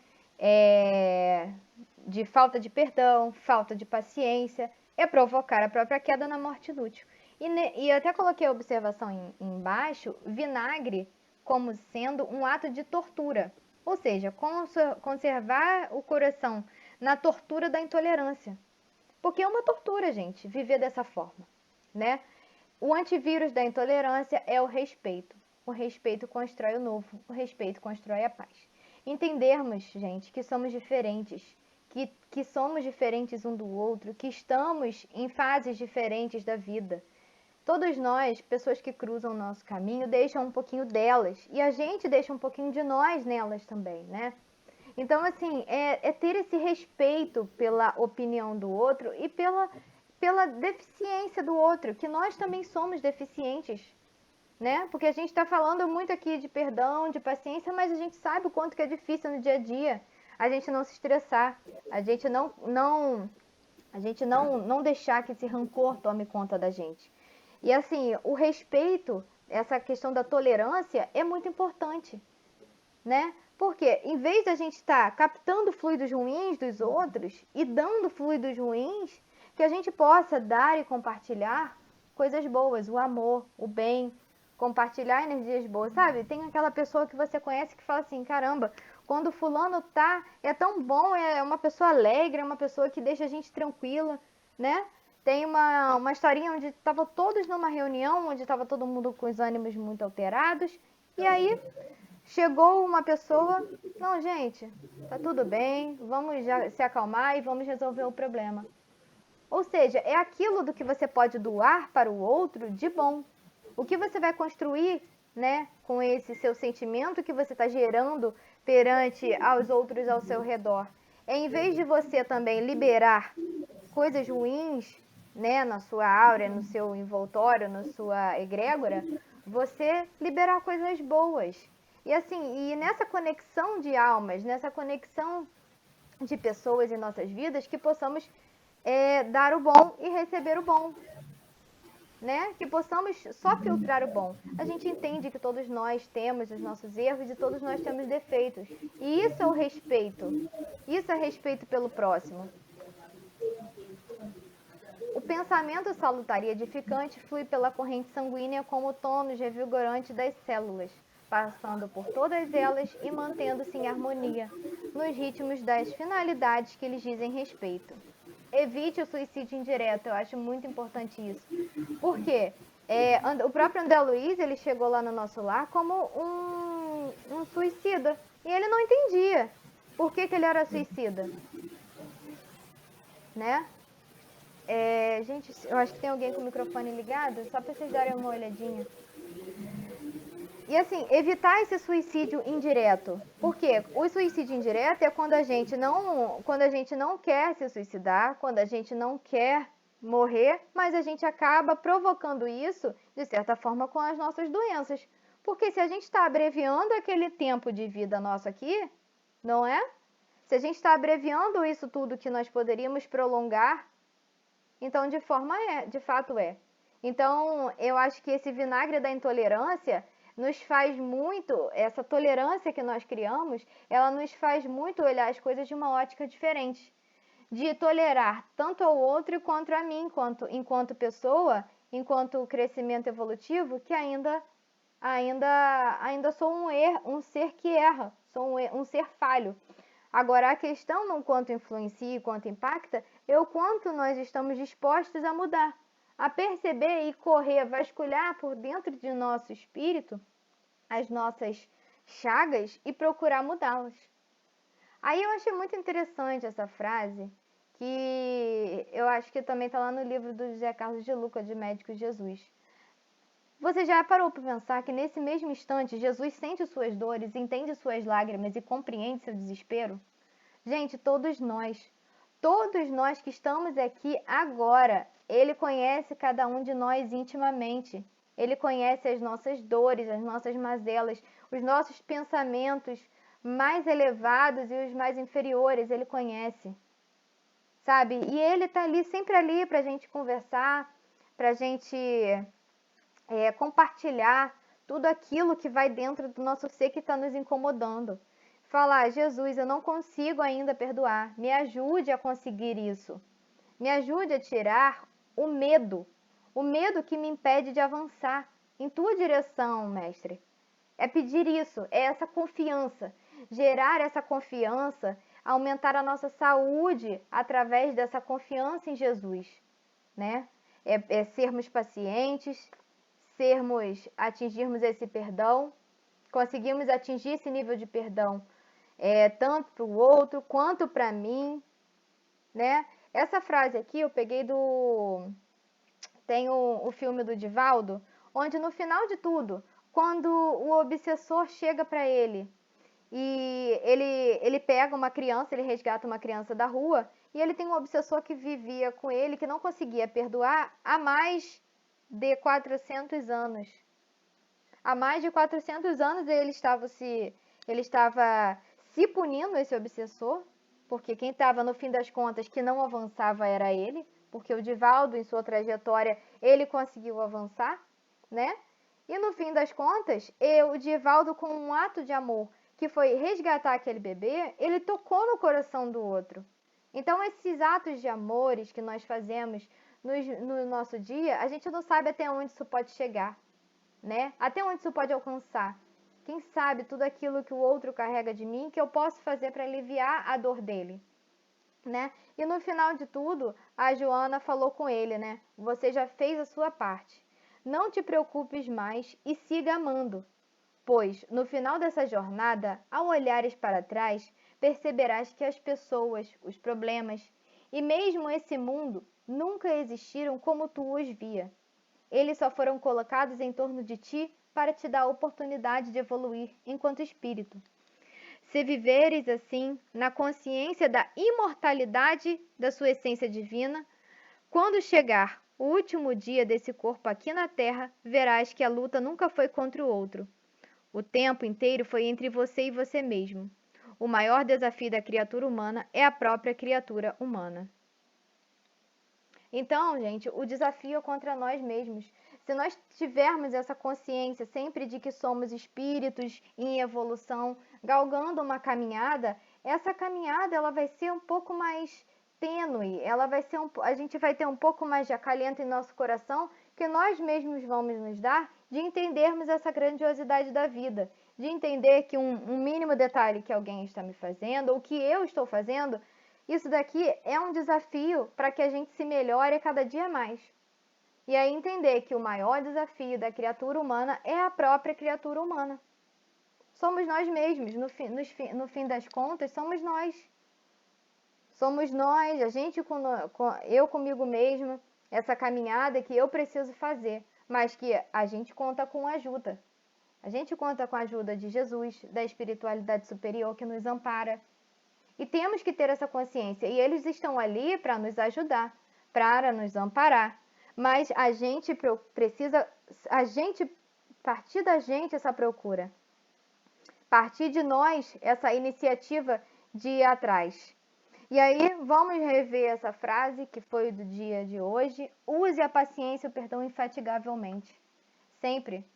De falta de perdão, falta de paciência, é provocar a própria queda na morte inútil. E até coloquei a observação embaixo, vinagre como sendo um ato de tortura, ou seja, conservar o coração na tortura da intolerância. Porque é uma tortura, gente, viver dessa forma, né? O antivírus da intolerância é o respeito. O respeito constrói o novo, o respeito constrói a paz. Entendermos, gente, que somos diferentes, que somos diferentes um do outro, que estamos em fases diferentes da vida. Todos nós, pessoas que cruzam o nosso caminho, deixam um pouquinho delas e a gente deixa um pouquinho de nós nelas também, né? Então, assim, é ter esse respeito pela opinião do outro e pela deficiência do outro, que nós também somos deficientes, né? Porque a gente está falando muito aqui de perdão, de paciência, mas a gente sabe o quanto que é difícil no dia a dia a gente não se estressar, a gente não deixar que esse rancor tome conta da gente. E assim, o respeito, essa questão da tolerância é muito importante, né? Porque em vez da gente estar captando fluidos ruins dos outros e dando fluidos ruins, que a gente possa dar e compartilhar coisas boas, o amor, o bem, compartilhar energias boas, sabe? Tem aquela pessoa que você conhece que fala assim, caramba, quando fulano tá, é tão bom, é uma pessoa alegre, é uma pessoa que deixa a gente tranquila, né? Tem uma historinha onde estavam todos numa reunião, onde estava todo mundo com os ânimos muito alterados, e aí chegou uma pessoa, não, gente, tá tudo bem, vamos já se acalmar e vamos resolver o problema. Ou seja, é aquilo do que você pode doar para o outro de bom. O que você vai construir, né, com esse seu sentimento que você está gerando perante aos outros ao seu redor. É em vez de você também liberar coisas ruins, né, na sua aura, no seu envoltório, na sua egrégora, você liberar coisas boas. E assim, e nessa conexão de almas, nessa conexão de pessoas em nossas vidas, que possamos dar o bom e receber o bom, né? Que possamos só filtrar o bom. A gente entende que todos nós temos os nossos erros e todos nós temos defeitos. E isso é o respeito. Isso é respeito pelo próximo. O pensamento salutar e edificante flui pela corrente sanguínea como o tônus revigorante das células, passando por todas elas e mantendo-se em harmonia, nos ritmos das finalidades que lhes dizem respeito. Evite o suicídio indireto, eu acho muito importante isso. Por quê? O próprio André Luiz, ele chegou lá no nosso lar como um suicida. E ele não entendia por que ele era suicida, né? Gente, eu acho que tem alguém com o microfone ligado, só para vocês darem uma olhadinha. E assim, evitar esse suicídio indireto. Por quê? O suicídio indireto é quando a gente não quer se suicidar, quando a gente não quer morrer, mas a gente acaba provocando isso, de certa forma, com as nossas doenças. Porque se a gente está abreviando aquele tempo de vida nosso aqui, não é? Se a gente está abreviando isso tudo que nós poderíamos prolongar, então de fato é. Então, eu acho que esse vinagre da intolerância nos faz muito, essa tolerância que nós criamos, ela nos faz muito olhar as coisas de uma ótica diferente. De tolerar tanto ao outro quanto a mim, enquanto pessoa, enquanto crescimento evolutivo, que ainda sou um ser que erra, sou um ser falho. Agora, a questão não quanto influencia e quanto impacta, é o quanto nós estamos dispostos a mudar, a perceber e correr, vasculhar por dentro de nosso espírito as nossas chagas e procurar mudá-las. Aí eu achei muito interessante essa frase, que eu acho que também está lá no livro do José Carlos de Luca, de Médico Jesus. Você já parou para pensar que nesse mesmo instante Jesus sente suas dores, entende suas lágrimas e compreende seu desespero? Gente, Todos nós que estamos aqui agora, Ele conhece cada um de nós intimamente. Ele conhece as nossas dores, as nossas mazelas, os nossos pensamentos mais elevados e os mais inferiores. Ele conhece, sabe? E Ele está ali, sempre ali para a gente conversar, para a gente compartilhar tudo aquilo que vai dentro do nosso ser que está nos incomodando. Falar, Jesus, eu não consigo ainda perdoar, me ajude a conseguir isso. Me ajude a tirar o medo que me impede de avançar em tua direção, mestre. É pedir isso, é essa confiança, gerar essa confiança, aumentar a nossa saúde através dessa confiança em Jesus, né? É sermos pacientes, atingirmos esse perdão, conseguirmos atingir esse nível de perdão, tanto para o outro quanto para mim, né? Essa frase aqui eu peguei tem o filme do Divaldo, onde no final de tudo, quando o obsessor chega para ele e ele pega uma criança, ele resgata uma criança da rua, e ele tem um obsessor que vivia com ele, que não conseguia perdoar há mais de 400 anos. Há mais de 400 anos ele estava se punindo, esse obsessor, porque quem estava no fim das contas que não avançava era ele, porque o Divaldo, em sua trajetória, ele conseguiu avançar, né? E no fim das contas, o Divaldo, com um ato de amor, que foi resgatar aquele bebê, ele tocou no coração do outro. Então, esses atos de amores que nós fazemos no nosso dia, a gente não sabe até onde isso pode chegar, né? Até onde isso pode alcançar. Quem sabe tudo aquilo que o outro carrega de mim, que eu posso fazer para aliviar a dor dele, né? E no final de tudo, a Joana falou com ele, né? Você já fez a sua parte. Não te preocupes mais e siga amando, pois no final dessa jornada, ao olhares para trás, perceberás que as pessoas, os problemas e mesmo esse mundo nunca existiram como tu os via. Eles só foram colocados em torno de ti para te dar a oportunidade de evoluir enquanto espírito. Se viveres assim, na consciência da imortalidade da sua essência divina, quando chegar o último dia desse corpo aqui na Terra, verás que a luta nunca foi contra o outro. O tempo inteiro foi entre você e você mesmo. O maior desafio da criatura humana é a própria criatura humana. Então, gente, o desafio é contra nós mesmos. Se nós tivermos essa consciência sempre de que somos espíritos em evolução, galgando uma caminhada, essa caminhada ela vai ser um pouco mais tênue, a gente vai ter um pouco mais de acalento em nosso coração, que nós mesmos vamos nos dar de entendermos essa grandiosidade da vida, de entender que um mínimo detalhe que alguém está me fazendo, ou que eu estou fazendo, isso daqui é um desafio para que a gente se melhore cada dia mais. E aí entender que o maior desafio da criatura humana é a própria criatura humana. Somos nós mesmos, no fim das contas, somos nós. Somos nós, eu comigo mesmo, essa caminhada que eu preciso fazer, mas que a gente conta com ajuda. A gente conta com a ajuda de Jesus, da espiritualidade superior que nos ampara. E temos que ter essa consciência. E eles estão ali para nos ajudar, para nos amparar. Mas a gente precisa, partir da gente essa procura. Partir de nós essa iniciativa de ir atrás. E aí, vamos rever essa frase que foi do dia de hoje. Use a paciência e o perdão infatigavelmente. Sempre.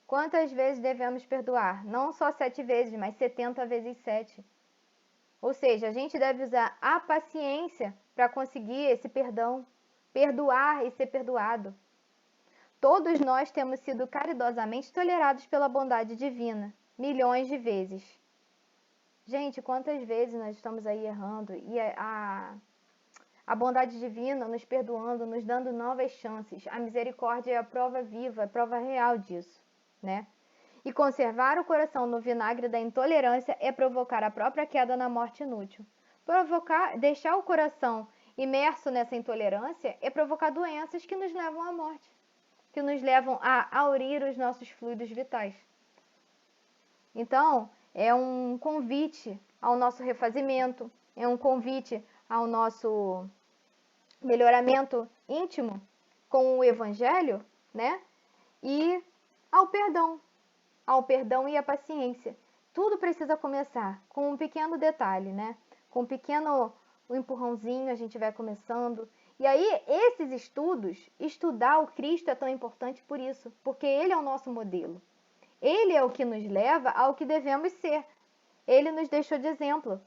Quantas vezes devemos perdoar? Não só 7 vezes, mas 70 vezes 7. Ou seja, a gente deve usar a paciência para conseguir esse perdão, perdoar e ser perdoado. Todos nós temos sido caridosamente tolerados pela bondade divina, milhões de vezes. Gente, quantas vezes nós estamos aí errando e a bondade divina nos perdoando, nos dando novas chances. A misericórdia é a prova viva, a prova real disso, né? E conservar o coração no vinagre da intolerância é provocar a própria queda na morte inútil. Deixar o coração imerso nessa intolerância é provocar doenças que nos levam à morte, que nos levam a aurir os nossos fluidos vitais. Então, é um convite ao nosso refazimento, é um convite ao nosso melhoramento íntimo com o Evangelho, né? E ao perdão e à paciência. Tudo precisa começar com um pequeno detalhe, né? Com um pequeno empurrãozinho a gente vai começando. E aí, esses estudos, estudar o Cristo é tão importante por isso, porque Ele é o nosso modelo. Ele é o que nos leva ao que devemos ser. Ele nos deixou de exemplo,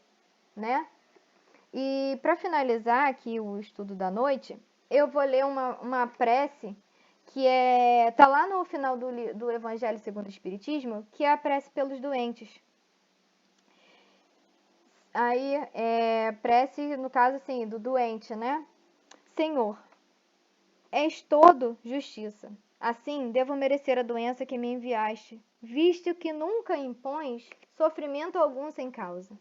né? E para finalizar aqui o estudo da noite, eu vou ler uma prece que tá lá no final do Evangelho segundo o Espiritismo, que é a prece pelos doentes. Aí, prece, no caso, assim, do doente, né? Senhor, és todo justiça. Assim, devo merecer a doença que me enviaste, visto que nunca impões sofrimento algum sem causa.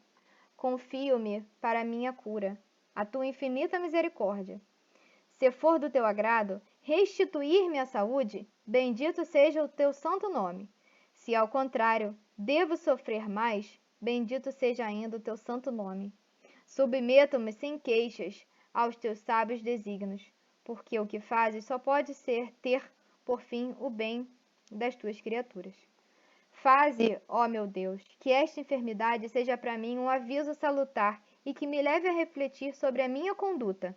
Confio-me para a minha cura, a tua infinita misericórdia. Se for do teu agrado, restituir-me a saúde, bendito seja o teu santo nome. Se, ao contrário, devo sofrer mais, bendito seja ainda o teu santo nome. Submeto-me sem queixas aos teus sábios desígnios, porque o que fazes só pode ser ter, por fim, o bem das tuas criaturas. Faze, ó meu Deus, que esta enfermidade seja para mim um aviso salutar e que me leve a refletir sobre a minha conduta.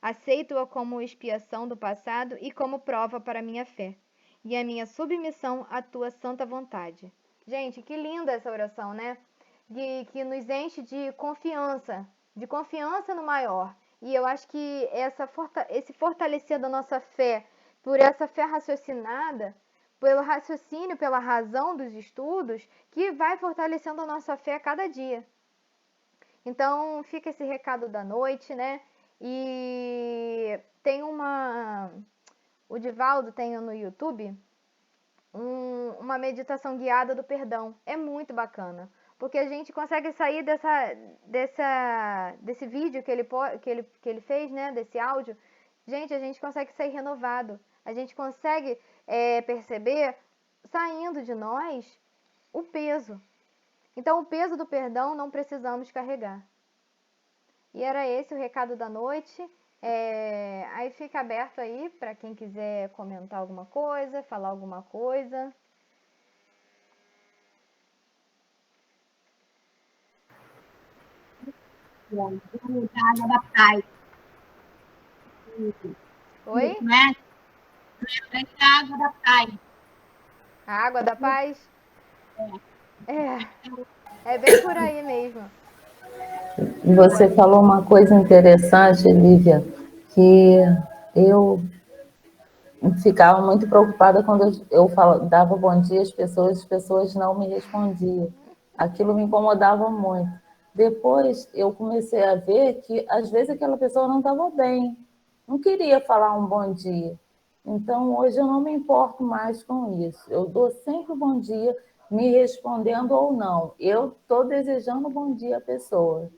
Aceito-a como expiação do passado e como prova para a minha fé e a minha submissão à tua santa vontade. Gente, que linda essa oração, né? Que nos enche de confiança no maior. E eu acho que esse fortalecer da nossa fé, por essa fé raciocinada, pelo raciocínio, pela razão dos estudos, que vai fortalecendo a nossa fé a cada dia. Então, fica esse recado da noite, né? E tem o Divaldo tem no YouTube uma meditação guiada do perdão. É muito bacana, porque a gente consegue sair desse vídeo que ele fez, né? Desse áudio. Gente, a gente consegue sair renovado. A gente consegue perceber, saindo de nós, o peso. Então, o peso do perdão não precisamos carregar. E era esse o recado da noite. Aí fica aberto aí para quem quiser comentar alguma coisa, falar alguma coisa. Água da paz. Oi? Né? A água da paz. A água da paz? É bem por aí mesmo. Você falou uma coisa interessante, Lívia, que eu ficava muito preocupada quando eu dava bom dia às pessoas, as pessoas não me respondiam. Aquilo me incomodava muito. Depois eu comecei a ver que às vezes aquela pessoa não estava bem, não queria falar um bom dia. Então hoje eu não me importo mais com isso. Eu dou sempre um bom dia, me respondendo ou não. Eu estou desejando um bom dia à pessoa.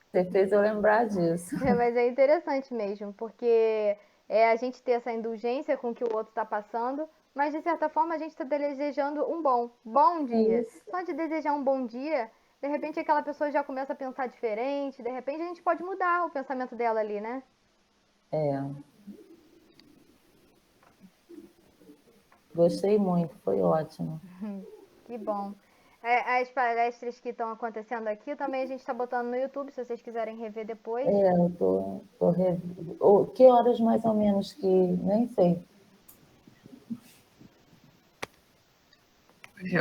Você fez eu lembrar disso. Mas é interessante mesmo, porque a gente ter essa indulgência com o que o outro está passando, mas de certa forma a gente está desejando um bom dia. Isso. Só de desejar um bom dia, de repente aquela pessoa já começa a pensar diferente, de repente a gente pode mudar o pensamento dela ali, né? Gostei muito, foi ótimo. Que bom. As palestras que estão acontecendo aqui também a gente está botando no YouTube, se vocês quiserem rever depois. Eu tô que horas mais ou menos que... Nem sei.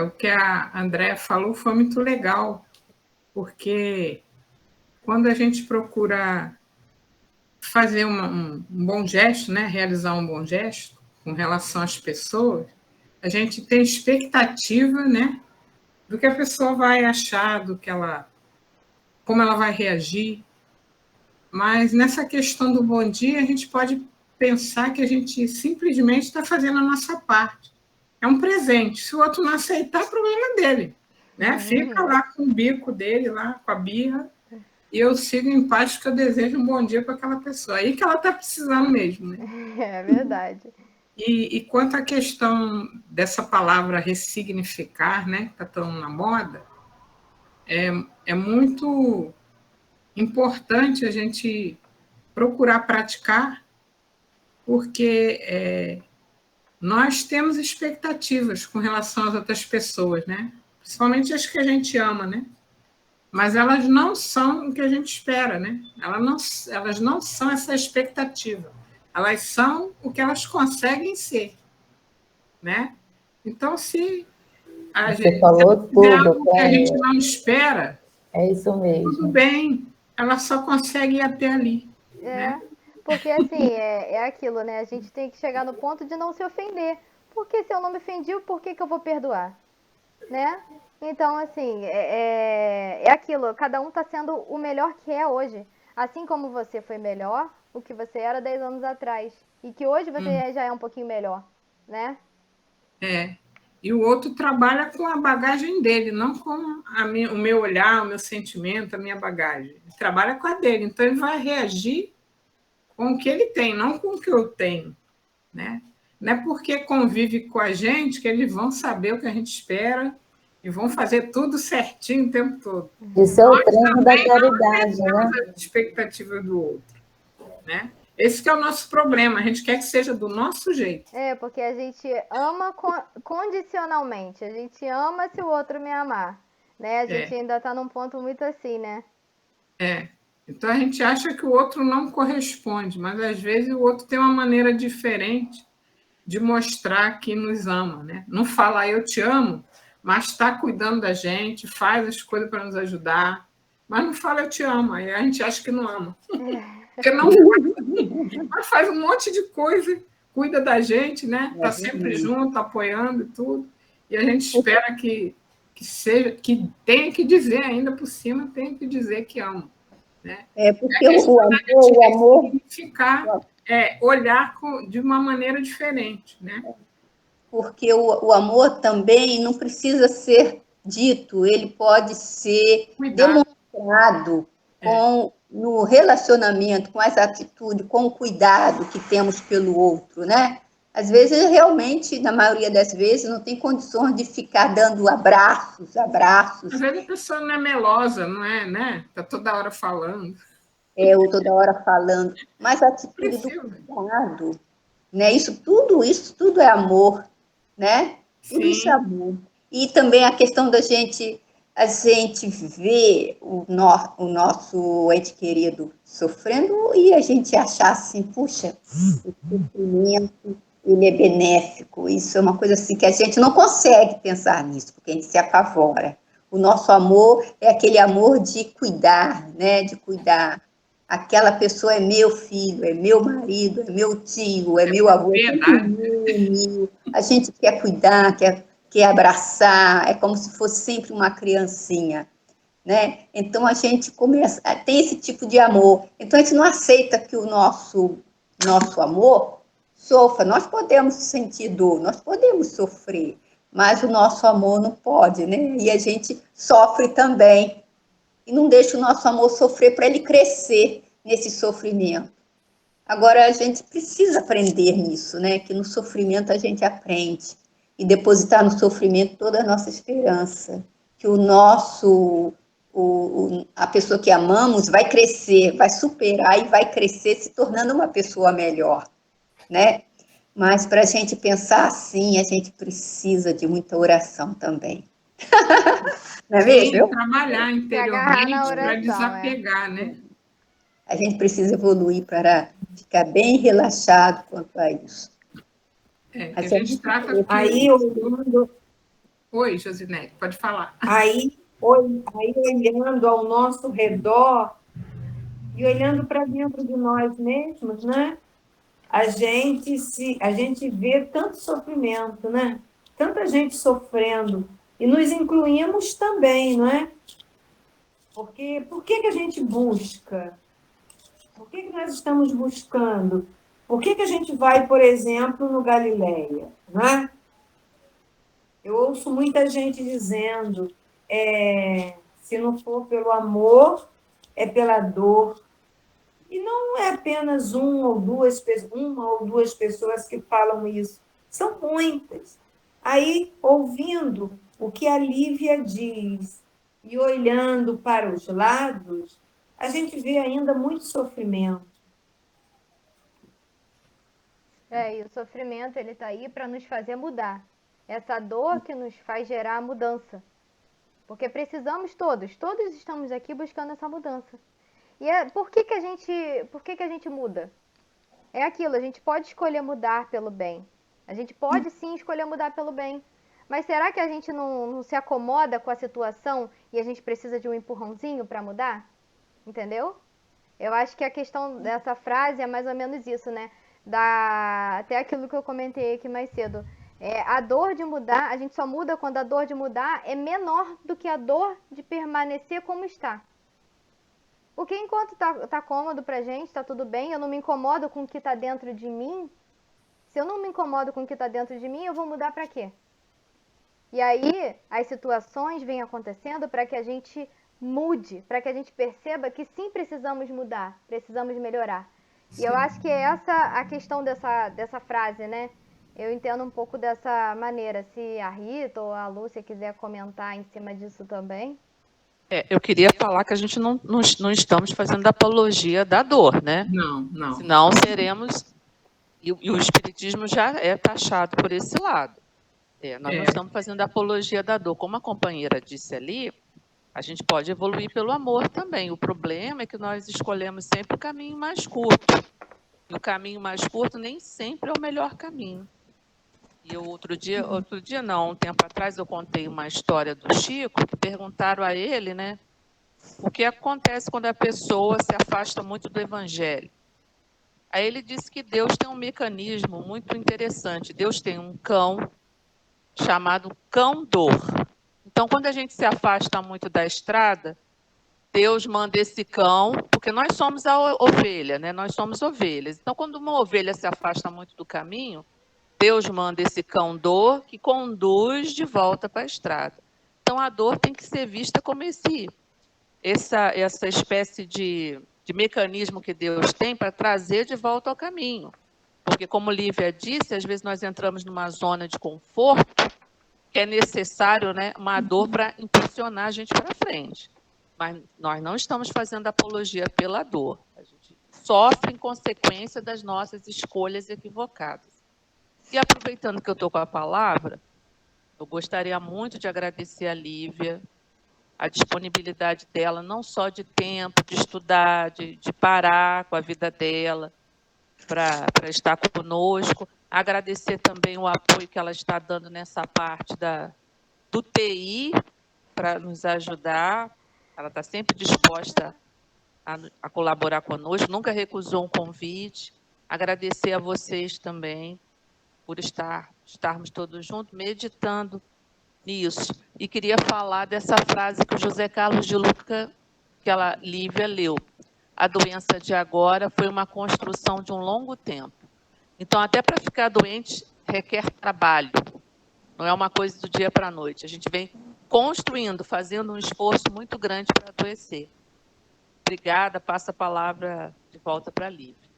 O que a Andréa falou foi muito legal, porque quando a gente procura fazer um bom gesto, né, realizar um bom gesto com relação às pessoas, a gente tem expectativa, né, do que a pessoa vai achar, como ela vai reagir. Mas nessa questão do bom dia, a gente pode pensar que a gente simplesmente está fazendo a nossa parte. É um presente. Se o outro não aceitar, problema dele. Né? Fica lá com o bico dele, lá com a birra, e eu sigo em paz, porque eu desejo um bom dia para aquela pessoa. Aí que ela está precisando mesmo. Né? É verdade. E quanto à questão dessa palavra ressignificar, né, que está tão na moda, é muito importante a gente procurar praticar, porque nós temos expectativas com relação às outras pessoas, né? Principalmente as que a gente ama, né? Mas elas não são o que a gente espera, né? Elas não são essa expectativa. Elas são o que elas conseguem ser, né? Então, se a Você gente falou tiver tudo, algo que a gente Clélia. não espera, É isso tudo mesmo. bem, ela só consegue ir até ali, né? Porque assim, é aquilo, né? A gente tem que chegar no ponto de não se ofender. Porque se eu não me ofendi, por que eu vou perdoar? Né? Então, assim, é aquilo, cada um tá sendo o melhor que é hoje. Assim como você foi melhor, o que você era 10 anos atrás. E que hoje você já é um pouquinho melhor, né? E o outro trabalha com a bagagem dele, não com o meu olhar, o meu sentimento, a minha bagagem. Ele trabalha com a dele, então ele vai reagir com o que ele tem, não com o que eu tenho, né? Não é porque convive com a gente que eles vão saber o que a gente espera e vão fazer tudo certinho o tempo todo. Isso é o treino da caridade, né? A expectativa do outro, né? Esse que é o nosso problema, a gente quer que seja do nosso jeito. Porque a gente ama condicionalmente, a gente ama se o outro me amar, né? A gente ainda tá num ponto muito assim, né? Então a gente acha que o outro não corresponde, mas às vezes o outro tem uma maneira diferente de mostrar que nos ama, né? Não fala eu te amo, mas está cuidando da gente, faz as coisas para nos ajudar, mas não fala eu te amo, aí a gente acha que não ama. Porque não faz, mas faz um monte de coisa, cuida da gente, né? Está sempre junto, apoiando e tudo, e a gente espera que seja, que tenha que dizer ainda por cima, tenha que dizer que ama. Né? Porque o amor significar olhar de uma maneira diferente, né? Porque o amor também não precisa ser dito, ele pode ser demonstrado no relacionamento, com as atitudes, com o cuidado que temos pelo outro, né? Às vezes, realmente, na maioria das vezes, não tem condições de ficar dando abraços. Às vezes a pessoa não é melosa, não é, né? Está toda hora falando. Ou toda hora falando. Mas a atitude do cuidado, né? Isso tudo é amor, né? Tudo isso é amor. E também a questão da gente, a gente ver o nosso ente querido sofrendo e a gente achar assim, puxa, o sofrimento, ele é benéfico. Isso é uma coisa assim que a gente não consegue pensar nisso, porque a gente se apavora. O nosso amor é aquele amor de cuidar, né? De cuidar. Aquela pessoa é meu filho, é meu marido, é meu tio, é meu avô. A gente quer cuidar, quer abraçar, é como se fosse sempre uma criancinha, né? Então a gente começa, tem esse tipo de amor. Então a gente não aceita que o nosso amor sofra. Nós podemos sentir dor, nós podemos sofrer, mas o nosso amor não pode, né? E a gente sofre também. E não deixa o nosso amor sofrer para ele crescer nesse sofrimento. Agora, a gente precisa aprender nisso, né? Que no sofrimento a gente aprende. E depositar no sofrimento toda a nossa esperança. Que a pessoa que amamos vai crescer, vai superar e vai crescer se tornando uma pessoa melhor, né? Mas para a gente pensar assim, a gente precisa de muita oração também. Não é mesmo? Trabalhar interiormente para desapegar, né? A gente precisa evoluir para ficar bem relaxado quanto a isso. A gente trata aí olhando. Oi, Josinete, pode falar. Aí olhando ao nosso redor e olhando para dentro de nós mesmos, né? A gente vê tanto sofrimento, né? Tanta gente sofrendo. E nos incluímos também, não é? Porque por que a gente busca? Por que nós estamos buscando? Por que a gente vai, por exemplo, no Galileia? Não é? Eu ouço muita gente dizendo, se não for pelo amor, é pela dor. E não é apenas uma ou duas pessoas que falam isso. São muitas. Aí, ouvindo o que a Lívia diz e olhando para os lados, a gente vê ainda muito sofrimento. E o sofrimento, ele tá aí para nos fazer mudar. Essa dor que nos faz gerar a mudança. Porque precisamos todos estamos aqui buscando essa mudança. E por que a gente muda? É aquilo, a gente pode escolher mudar pelo bem. A gente pode sim escolher mudar pelo bem. Mas será que a gente não se acomoda com a situação e a gente precisa de um empurrãozinho para mudar? Entendeu? Eu acho que a questão dessa frase é mais ou menos isso, né? Até aquilo que eu comentei aqui mais cedo. A dor de mudar, a gente só muda quando a dor de mudar é menor do que a dor de permanecer como está. Porque enquanto tá cômodo pra gente, tá tudo bem, eu não me incomodo com o que tá dentro de mim. Se eu não me incomodo com o que tá dentro de mim, eu vou mudar pra quê? E aí, as situações vêm acontecendo para que a gente mude, para que a gente perceba que sim, precisamos mudar, precisamos melhorar. Sim. E eu acho que é essa a questão dessa frase, né? Eu entendo um pouco dessa maneira. Se a Rita ou a Lúcia quiser comentar em cima disso também. Eu queria falar que a gente não estamos fazendo apologia da dor, né? Não. Senão seremos... E o Espiritismo já é taxado por esse lado. Nós não estamos fazendo apologia da dor. Como a companheira disse ali, a gente pode evoluir pelo amor também. O problema é que nós escolhemos sempre o caminho mais curto. E o caminho mais curto nem sempre é o melhor caminho. E um tempo atrás, eu contei uma história do Chico, que perguntaram a ele, né, o que acontece quando a pessoa se afasta muito do Evangelho. Aí ele disse que Deus tem um mecanismo muito interessante. Deus tem um cão chamado cão-dor. Então, quando a gente se afasta muito da estrada, Deus manda esse cão, porque nós somos a ovelha, né? Nós somos ovelhas. Então, quando uma ovelha se afasta muito do caminho, Deus manda esse cão-dor que conduz de volta para a estrada. Então, a dor tem que ser vista como essa espécie de mecanismo que Deus tem para trazer de volta ao caminho. Porque, como Lívia disse, às vezes nós entramos numa zona de conforto que é necessário, né, uma dor para impulsionar a gente para frente. Mas nós não estamos fazendo apologia pela dor. A gente sofre em consequência das nossas escolhas equivocadas. E aproveitando que eu estou com a palavra, eu gostaria muito de agradecer a Lívia, a disponibilidade dela, não só de tempo, de estudar, de parar com a vida dela, para estar conosco. Agradecer também o apoio que ela está dando nessa parte do TI, para nos ajudar. Ela está sempre disposta a colaborar conosco, nunca recusou um convite. Agradecer a vocês também por estarmos todos juntos, meditando nisso. E queria falar dessa frase que o José Carlos de Luca, que a Lívia leu. A doença de agora foi uma construção de um longo tempo. Então, até para ficar doente, requer trabalho. Não é uma coisa do dia para a noite. A gente vem construindo, fazendo um esforço muito grande para adoecer. Obrigada. Passo a palavra de volta para a Lívia.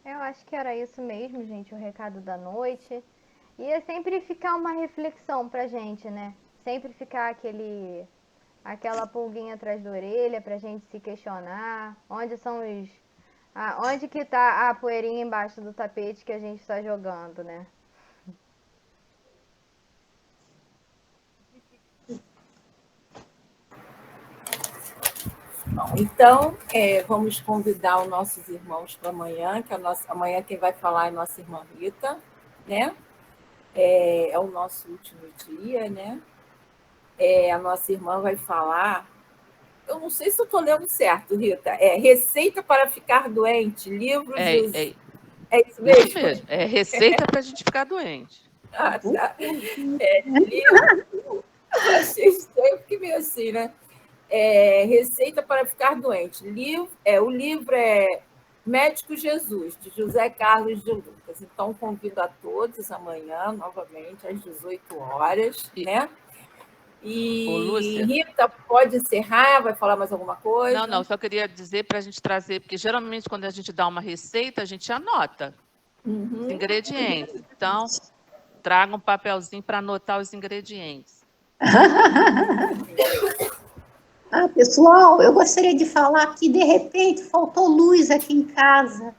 Eu acho que era isso mesmo, gente, o recado da noite. E é sempre ficar uma reflexão pra gente, né? Sempre ficar aquela pulguinha atrás da orelha pra gente se questionar. Onde que tá a poeirinha embaixo do tapete que a gente está jogando, né? Bom, então, vamos convidar os nossos irmãos para amanhã, que amanhã quem vai falar é a nossa irmã Rita, né? É o nosso último dia, né? A nossa irmã vai falar, eu não sei se eu estou lendo certo, Rita, Receita para Ficar Doente, livro de... É isso mesmo? Isso mesmo, é receita para a gente ficar doente. Ah, tá. Livro... Eu achei estranho, porque meio assim, né? Receita para Ficar Doente. O livro é Médico Jesus, de José Carlos de Lucas. Então, convido a todos amanhã, novamente, às 18 horas, né? E Rita, pode encerrar? Vai falar mais alguma coisa? Não, só queria dizer para a gente trazer, porque geralmente quando a gente dá uma receita, a gente anota os ingredientes. Então, traga um papelzinho para anotar os ingredientes. Pessoal, eu gostaria de falar que, de repente, faltou luz aqui em casa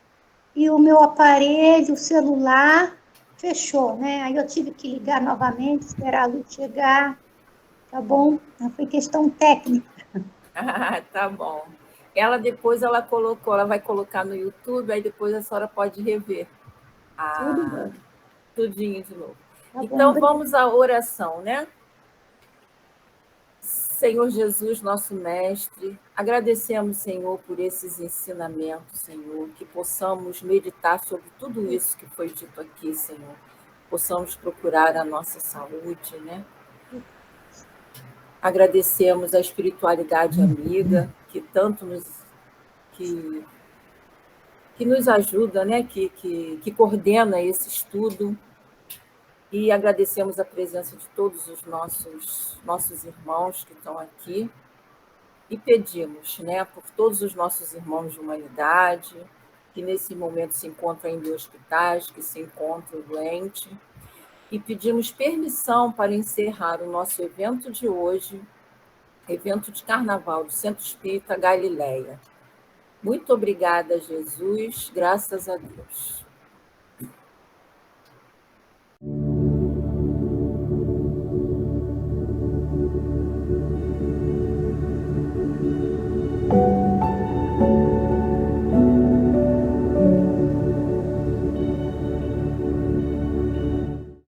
e o meu aparelho, o celular, fechou, né? Aí eu tive que ligar novamente, esperar a luz chegar, tá bom? Foi questão técnica. Tá bom. Ela depois ela colocou, ela vai colocar no YouTube, aí depois a senhora pode rever Tudo bem. tudinho de novo. Tá Então bom, vamos à oração, né? Senhor Jesus, nosso mestre, agradecemos, Senhor, por esses ensinamentos, Senhor, que possamos meditar sobre tudo isso que foi dito aqui, Senhor. Possamos procurar a nossa saúde, né? Agradecemos a espiritualidade amiga, que tanto nos ajuda, né? que coordena esse estudo. E agradecemos a presença de todos os nossos irmãos que estão aqui. E pedimos, né, por todos os nossos irmãos de humanidade, que nesse momento se encontram em hospitais, que se encontram doentes, e pedimos permissão para encerrar o nosso evento de hoje, evento de carnaval do Centro Espírita Galileia. Muito obrigada, Jesus, graças a Deus.